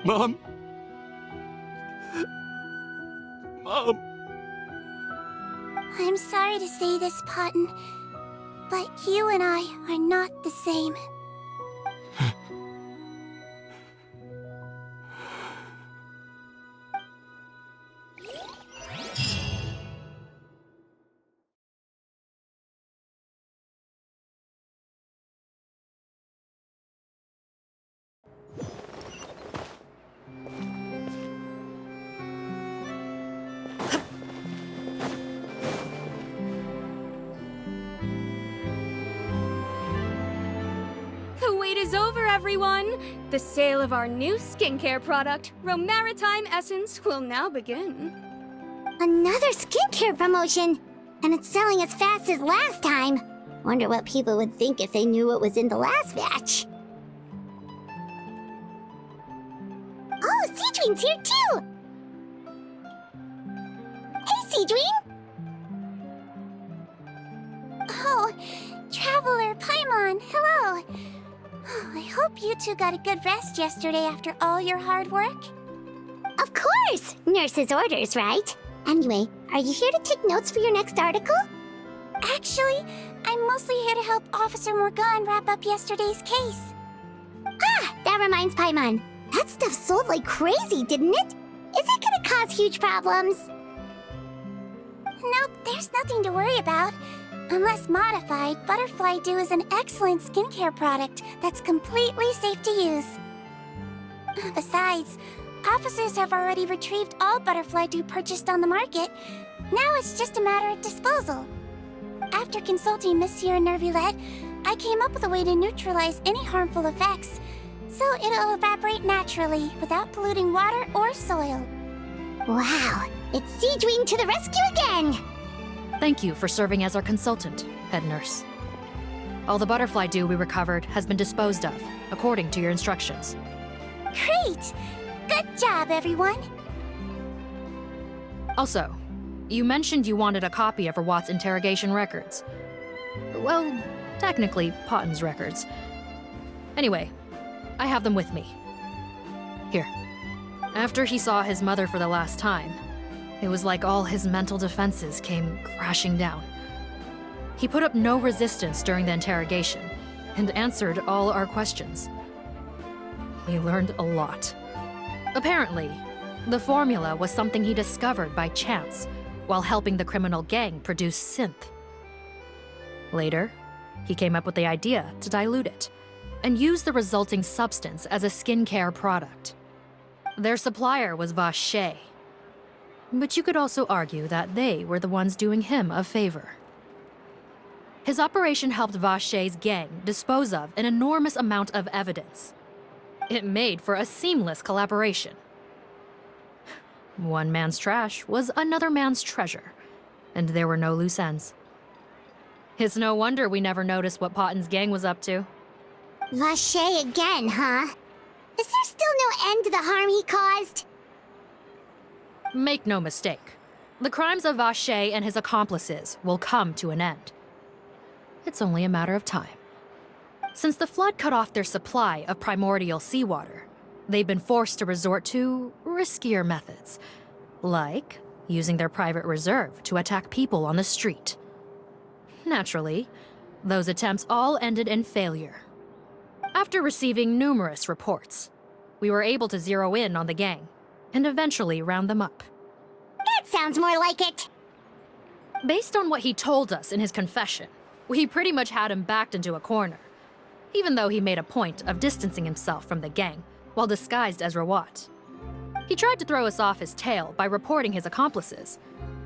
Mom? I'm sorry to say this, Potton, but you and I are not the same. The wait is over, everyone! The sale of our new skincare product, Romaritime Essence, will now begin. Another skincare promotion! And it's selling as fast as last time. Wonder what people would think if they knew what was in the last batch. Oh, Sijwin's here too! Hey, Sijwin! Oh, Traveler Paimon, hello! Oh, I hope you two got a good rest yesterday after all your hard work. Of course! Nurse's orders, right? Anyway, are you here to take notes for your next article? Actually, I'm mostly here to help Officer Morgan wrap up yesterday's case. Ah, that reminds Paimon. That stuff sold like crazy, didn't it? Is it gonna cause huge problems? Nope, there's nothing to worry about. Unless modified, Butterfly Dew is an excellent skincare product that's completely safe to use. Besides, officers have already retrieved all Butterfly Dew purchased on the market. Now it's just a matter of disposal. After consulting Monsieur Nervulette, I came up with a way to neutralize any harmful effects, so it'll evaporate naturally without polluting water or soil. Wow, it's Sijwin to the rescue again! Thank you for serving as our consultant, head nurse. All the butterfly dew we recovered has been disposed of, according to your instructions. Great! Good job, everyone! Also, you mentioned you wanted a copy of Rawat's interrogation records. Well, technically, Potton's records. Anyway, I have them with me. Here. After he saw his mother for the last time, it was like all his mental defenses came crashing down. He put up no resistance during the interrogation and answered all our questions. We learned a lot. Apparently, the formula was something he discovered by chance while helping the criminal gang produce synth. Later, he came up with the idea to dilute it and use the resulting substance as a skincare product. Their supplier was Vache, but you could also argue that they were the ones doing him a favor. His operation helped Vache's gang dispose of an enormous amount of evidence. It made for a seamless collaboration. One man's trash was another man's treasure, and there were no loose ends. It's no wonder we never noticed what Potten's gang was up to. Vache again, huh? Is there still no end to the harm he caused? Make no mistake, the crimes of Vache and his accomplices will come to an end. It's only a matter of time. Since the flood cut off their supply of primordial seawater, they've been forced to resort to riskier methods, like using their private reserve to attack people on the street. Naturally, those attempts all ended in failure. After receiving numerous reports, we were able to zero in on the gang and eventually round them up. That sounds more like it. Based on what he told us in his confession, we pretty much had him backed into a corner, even though he made a point of distancing himself from the gang while disguised as Rawat. He tried to throw us off his tail by reporting his accomplices,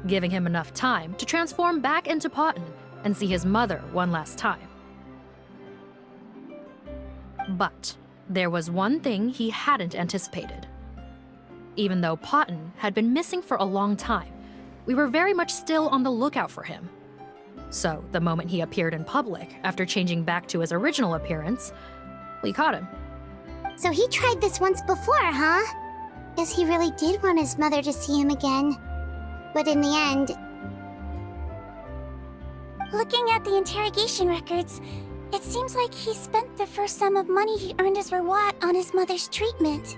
giving him enough time to transform back into Potten and see his mother one last time. But there was one thing he hadn't anticipated. Even though Potten had been missing for a long time, we were very much still on the lookout for him. So the moment he appeared in public after changing back to his original appearance, we caught him. So he tried this once before, huh? Guess he really did want his mother to see him again. But in the end... Looking at the interrogation records, it seems like he spent the first sum of money he earned as Rawat on his mother's treatment.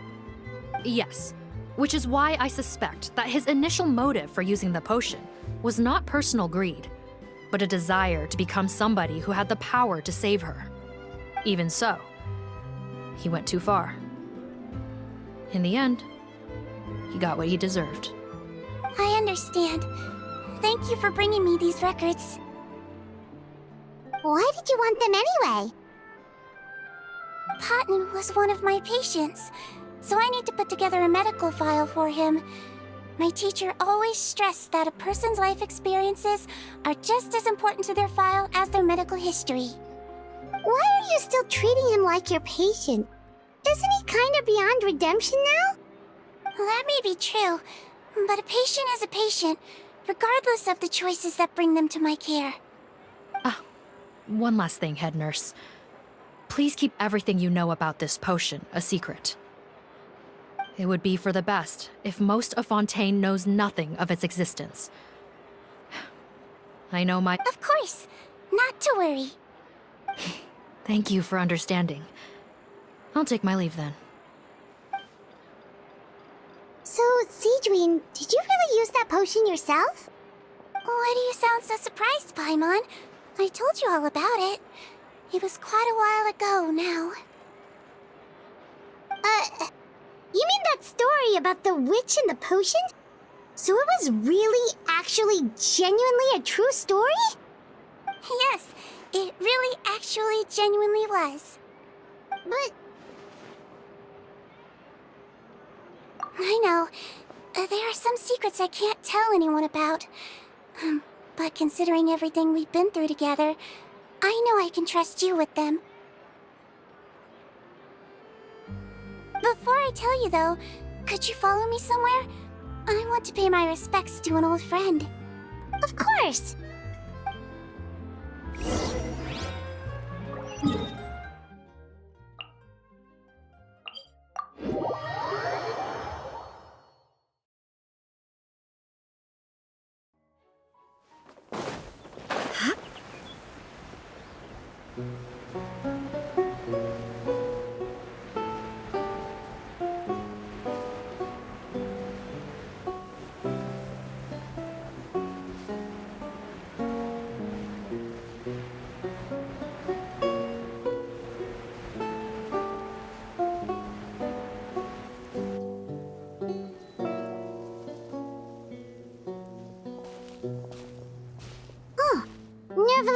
Yes, which is why I suspect that his initial motive for using the potion was not personal greed, but a desire to become somebody who had the power to save her. Even so, he went too far. In the end, he got what he deserved. I understand. Thank you for bringing me these records. Why did you want them anyway? Potten was one of my patients, so I need to put together a medical file for him. My teacher always stressed that a person's life experiences are just as important to their file as their medical history. Why are you still treating him like your patient? Isn't he kind of beyond redemption now? That may be true, but a patient is a patient, regardless of the choices that bring them to my care. One last thing, head nurse. Please keep everything you know about this potion a secret. It would be for the best if most of Fontaine knows nothing of its existence. I know my— Of course! Not to worry. Thank you for understanding. I'll take my leave then. So, Sijwin, did you really use that potion yourself? Why do you sound so surprised, Paimon? I told you all about it. It was quite a while ago now. You mean that story about the witch and the potion? So it was really, actually, genuinely a true story? Yes, it really, actually, genuinely was. But... I know. There are some secrets I can't tell anyone about. But considering everything we've been through together, I know I can trust you with them. Before I tell you, though, could you follow me somewhere? I want to pay my respects to an old friend. Of course!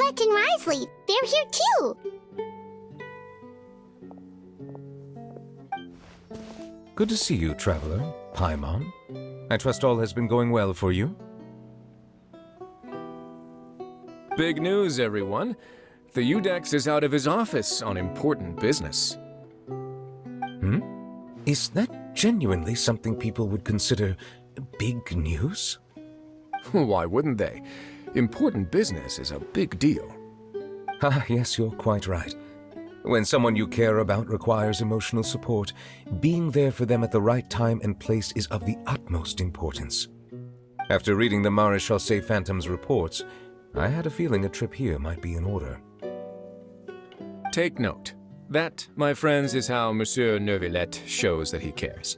Yudek and Risley. They're here too. Good to see you, traveler. Paimon. I trust all has been going well for you? Big news, everyone. The Udex is out of his office on important business. Is that genuinely something people would consider big news? Why wouldn't they? Important business is a big deal. Ah, yes, you're quite right. When someone you care about requires emotional support, being there for them at the right time and place is of the utmost importance. After reading the Maréchal Phantom's reports, I had a feeling a trip here might be in order. Take note. That, my friends, is how Monsieur Neuvillette shows that he cares.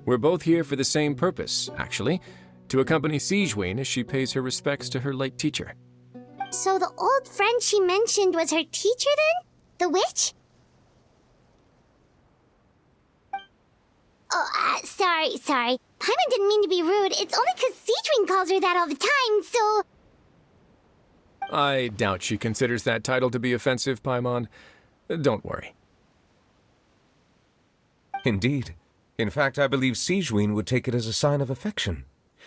We're both here for the same purpose, actually, to accompany Sijwin as she pays her respects to her late teacher. So the old friend she mentioned was her teacher then? The witch? Oh, sorry. Paimon didn't mean to be rude. It's only because Sijwin calls her that all the time, so... I doubt she considers that title to be offensive, Paimon. Don't worry. Indeed. In fact, I believe Sijwin would take it as a sign of affection.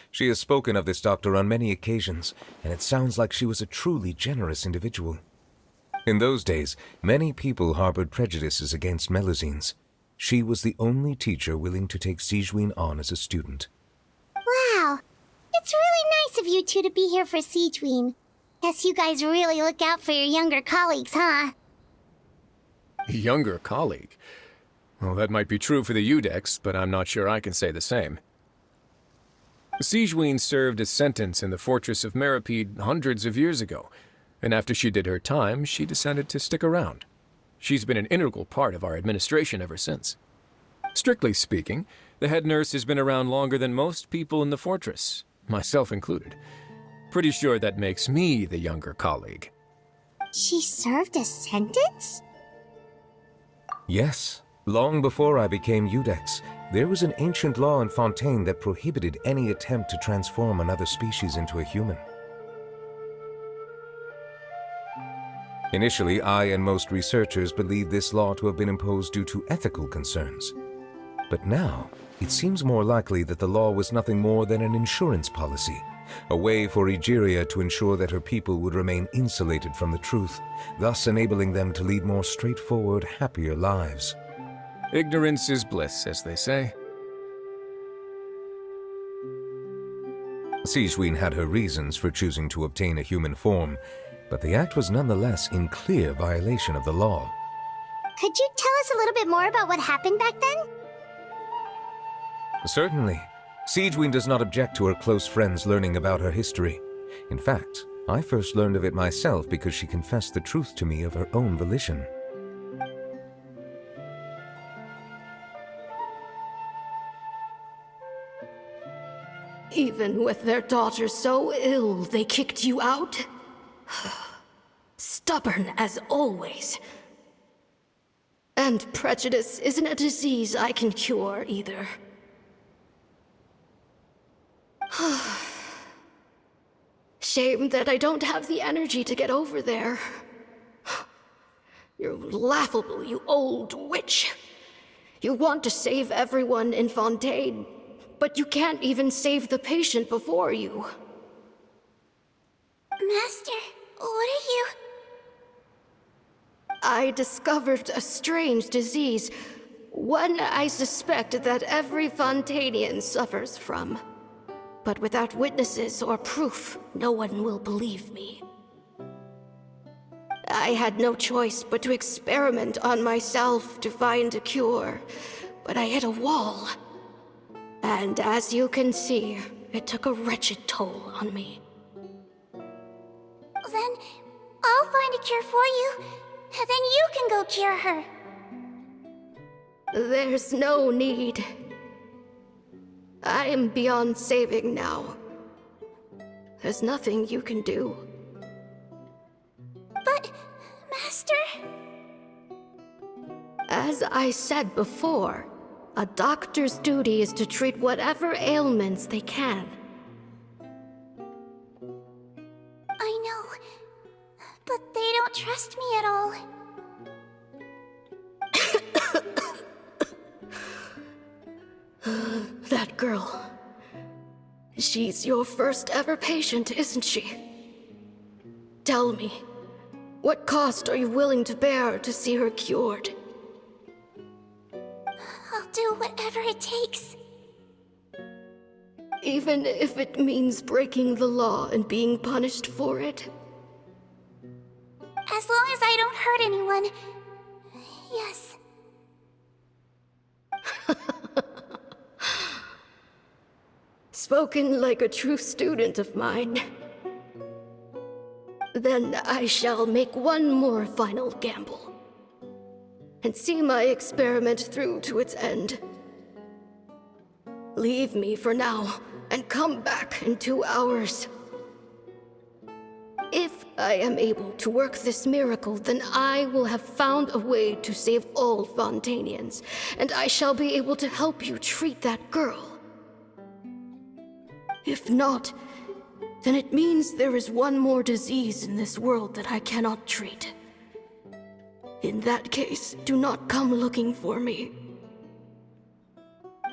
She has spoken of this doctor on many occasions, and it sounds like she was a truly generous individual. In those days, many people harbored prejudices against Melusines. She was the only teacher willing to take Sijwin on as a student. Wow. It's really nice of you two to be here for Sijwin. Guess you guys really look out for your younger colleagues, huh? Younger colleague? Well, that might be true for the Udex, but I'm not sure I can say the same. Sijwin served a sentence in the fortress of Meripede hundreds of years ago, and after she did her time, she decided to stick around. She's been an integral part of our administration ever since. Strictly speaking, the head nurse has been around longer than most people in the fortress, myself included. Pretty sure that makes me the younger colleague. She served a sentence? Yes. Long before I became Udex, there was an ancient law in Fontaine that prohibited any attempt to transform another species into a human. Initially, I and most researchers believed this law to have been imposed due to ethical concerns. But now, it seems more likely that the law was nothing more than an insurance policy, a way for Egeria to ensure that her people would remain insulated from the truth, thus enabling them to lead more straightforward, happier lives. Ignorance is bliss, as they say. Sijwin had her reasons for choosing to obtain a human form, but the act was nonetheless in clear violation of the law. Could you tell us a little bit more about what happened back then? Certainly. Sijwin does not object to her close friends learning about her history. In fact, I first learned of it myself because she confessed the truth to me of her own volition. Even with their daughter so ill, they kicked you out? Stubborn as always. And prejudice isn't a disease I can cure either. Shame that I don't have the energy to get over there. You're laughable, you old witch. You want to save everyone in Fontaine, but you can't even save the patient before you. Master, what are you... I discovered a strange disease, one I suspect that every Fontainian suffers from. But without witnesses or proof, no one will believe me. I had no choice but to experiment on myself to find a cure, but I hit a wall. And as you can see, it took a wretched toll on me. Then I'll find a cure for you, and then you can go cure her. There's no need. I am beyond saving now. There's nothing you can do. But, Master... As I said before, a doctor's duty is to treat whatever ailments they can. I know, But they don't trust me at all. That girl. She's your first ever patient, isn't she? Tell me, what cost are you willing to bear to see her cured? I'll do whatever it takes. Even if it means breaking the law and being punished for it? As long as I don't hurt anyone. Yes. Spoken like a true student of mine. Then I shall make one more final gamble. And see my experiment through to its end. Leave me for now, and come back in 2 hours. If I am able to work this miracle, then I will have found a way to save all Fontanians, and I shall be able to help you treat that girl. If not, then it means there is one more disease in this world that I cannot treat. In that case, do not come looking for me.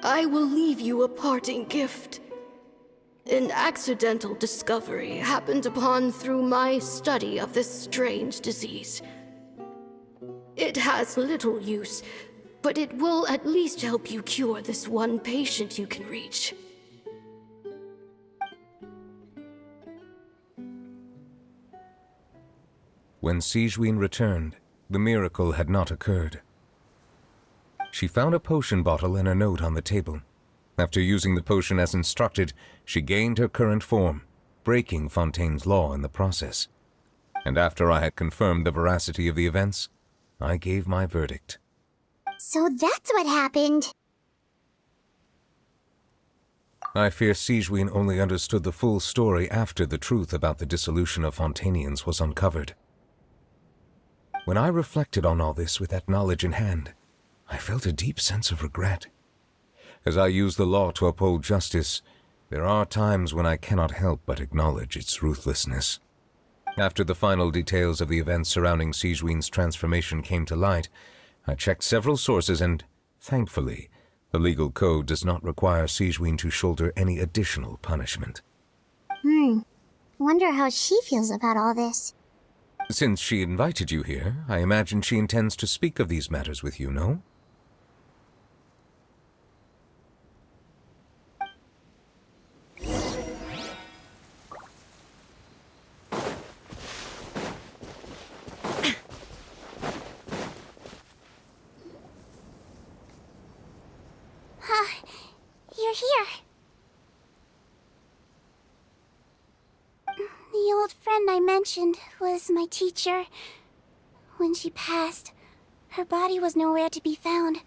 I will leave you a parting gift. An accidental discovery happened upon through my study of this strange disease. It has little use, but it will at least help you cure this one patient you can reach. When Sijwin returned, the miracle had not occurred. She found a potion bottle and a note on the table. After using the potion as instructed, she gained her current form, breaking Fontaine's law in the process. And after I had confirmed the veracity of the events, I gave my verdict. So that's what happened. I fear Sijwin only understood the full story after the truth about the dissolution of Fontanians was uncovered. When I reflected on all this with that knowledge in hand, I felt a deep sense of regret. As I use the law to uphold justice, there are times when I cannot help but acknowledge its ruthlessness. After the final details of the events surrounding Sijwin's transformation came to light, I checked several sources and, thankfully, the legal code does not require Sijwin to shoulder any additional punishment. Wonder how she feels about all this. Since she invited you here, I imagine she intends to speak of these matters with you, no? You're here. The old friend I mentioned was my teacher. When she passed, her body was nowhere to be found.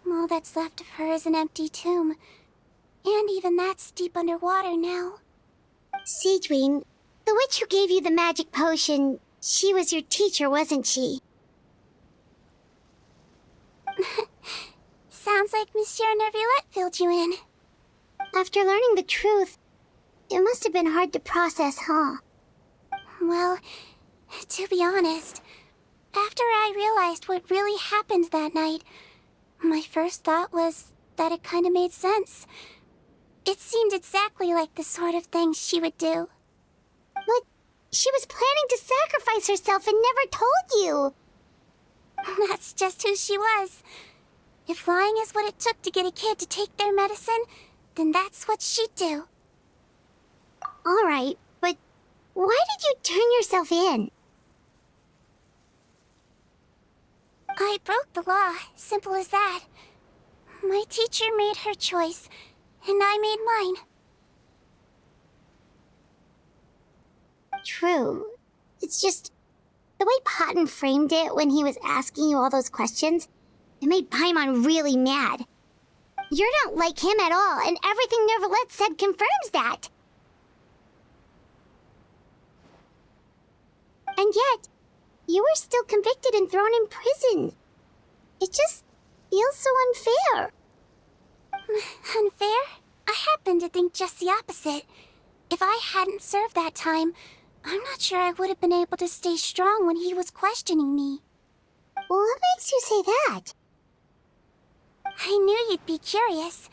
All that's left of her is an empty tomb. And even that's deep underwater now. Sijwin, the witch who gave you the magic potion, she was your teacher, wasn't she? Sounds like Monsieur Neuvillette filled you in. After learning the truth, it must have been hard to process, huh? Well, to be honest, after I realized what really happened that night, my first thought was that it kind of made sense. It seemed exactly like the sort of thing she would do. But she was planning to sacrifice herself and never told you. That's just who she was. If lying is what it took to get a kid to take their medicine, then that's what she'd do. All right, but why did you turn yourself in? I broke the law, simple as that. My teacher made her choice, and I made mine. True. It's just the way Patton framed it when he was asking you all those questions, it made Paimon really mad. You're not like him at all, and everything Neuvillette said confirms that. And yet, you were still convicted and thrown in prison. It just feels so unfair. Unfair? I happen to think just the opposite. If I hadn't served that time, I'm not sure I would have been able to stay strong when he was questioning me. What makes you say that? I knew you'd be curious.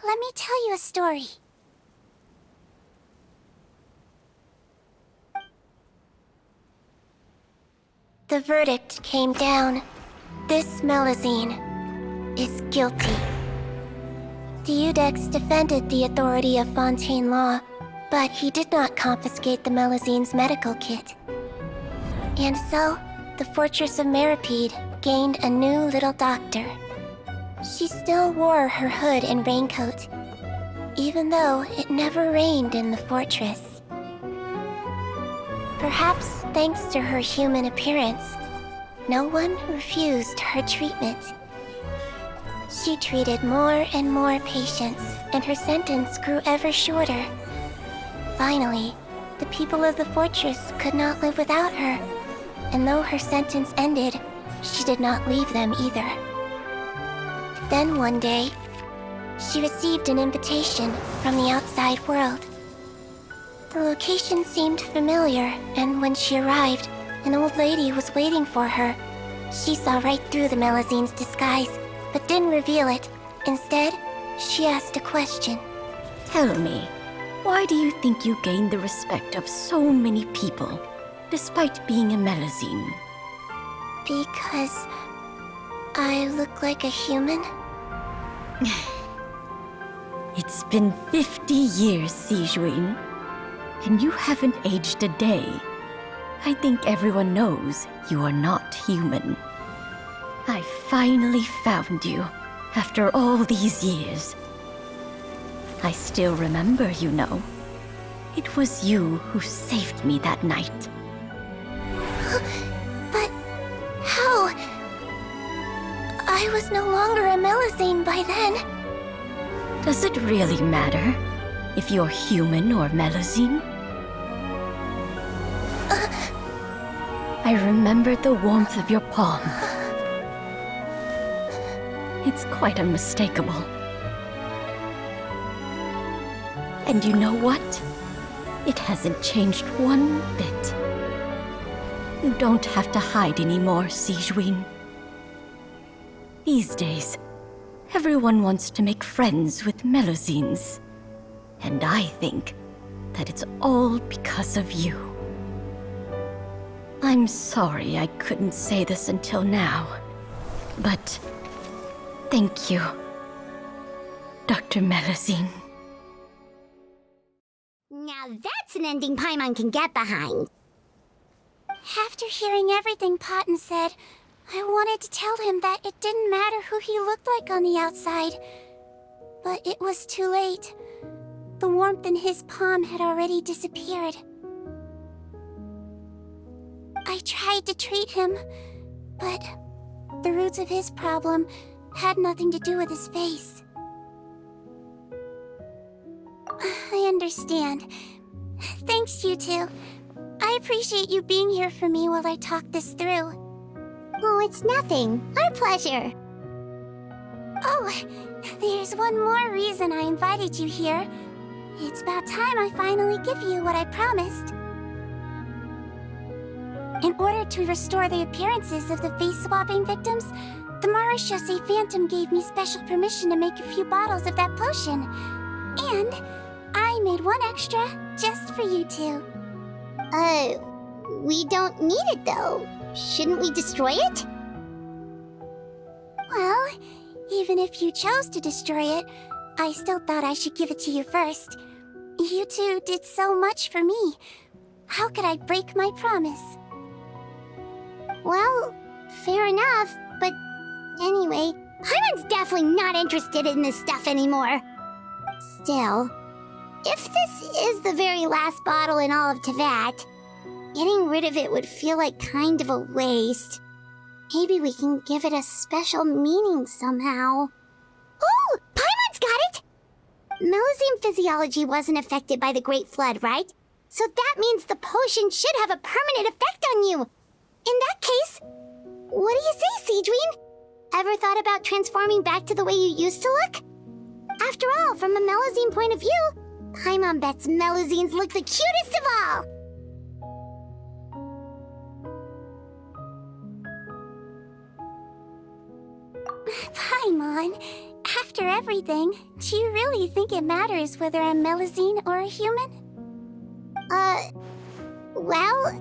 Let me tell you a story. The verdict came down. This Melazine is guilty. The Iudex defended the authority of Fontaine law, but he did not confiscate the Melazine's medical kit. And so, the Fortress of Meripede gained a new little doctor. She still wore her hood and raincoat, even though it never rained in the fortress. Perhaps thanks to her human appearance, no one refused her treatment. She treated more and more patients, and her sentence grew ever shorter. Finally, the people of the fortress could not live without her, and though her sentence ended, she did not leave them either. Then one day, she received an invitation from the outside world. The location seemed familiar, and when she arrived, an old lady was waiting for her. She saw right through the Melazine's disguise, but didn't reveal it. Instead, she asked a question. Tell me, why do you think you gained the respect of so many people, despite being a Melazine? Because I look like a human? It's been 50 years, Sijwin, and you haven't aged a day. I think everyone knows you are not human. I finally found you, after all these years. I still remember, you know. It was you who saved me that night. But how? I was no longer a Melazine by then. Does it really matter if you're human or Melazine? I remember the warmth of your palm. It's quite unmistakable. And you know what? It hasn't changed one bit. You don't have to hide anymore, Sijwin. These days, everyone wants to make friends with Melazines. And I think that it's all because of you. I'm sorry I couldn't say this until now, but thank you, Dr. Melazine. Now that's an ending Paimon can get behind. After hearing everything Potten said, I wanted to tell him that it didn't matter who he looked like on the outside. But it was too late. The warmth in his palm had already disappeared. I tried to treat him, but the roots of his problem had nothing to do with his face. I understand. Thanks, you two. I appreciate you being here for me while I talk this through. Oh, it's nothing. Our pleasure. Oh, there's one more reason I invited you here. It's about time I finally give you what I promised. In order to restore the appearances of the face-swapping victims, the Marechaussee Phantom gave me special permission to make a few bottles of that potion. And I made one extra just for you two. We don't need it though. Shouldn't we destroy it? Well, even if you chose to destroy it, I still thought I should give it to you first. You two did so much for me. How could I break my promise? Well, fair enough, but anyway, Paimon's definitely not interested in this stuff anymore. Still, if this is the very last bottle in all of Teyvat, getting rid of it would feel like kind of a waste. Maybe we can give it a special meaning somehow. Oh, Paimon's got it! Melazine physiology wasn't affected by the Great Flood, right? So that means the potion should have a permanent effect on you. In that case, what do you say, Sijwin? Ever thought about transforming back to the way you used to look? After all, from a Melazine point of view, Paimon bets Melazines look the cutest of all. Paimon, after everything, do you really think it matters whether I'm Melusine or a human? Well...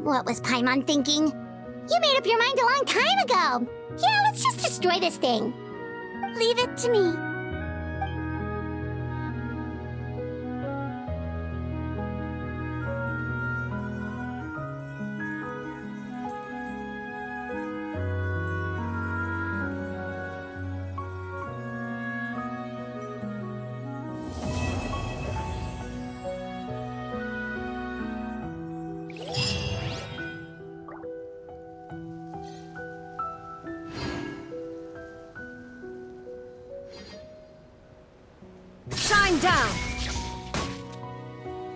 What was Paimon thinking? You made up your mind a long time ago! Yeah, let's just destroy this thing. Leave it to me. Shine down!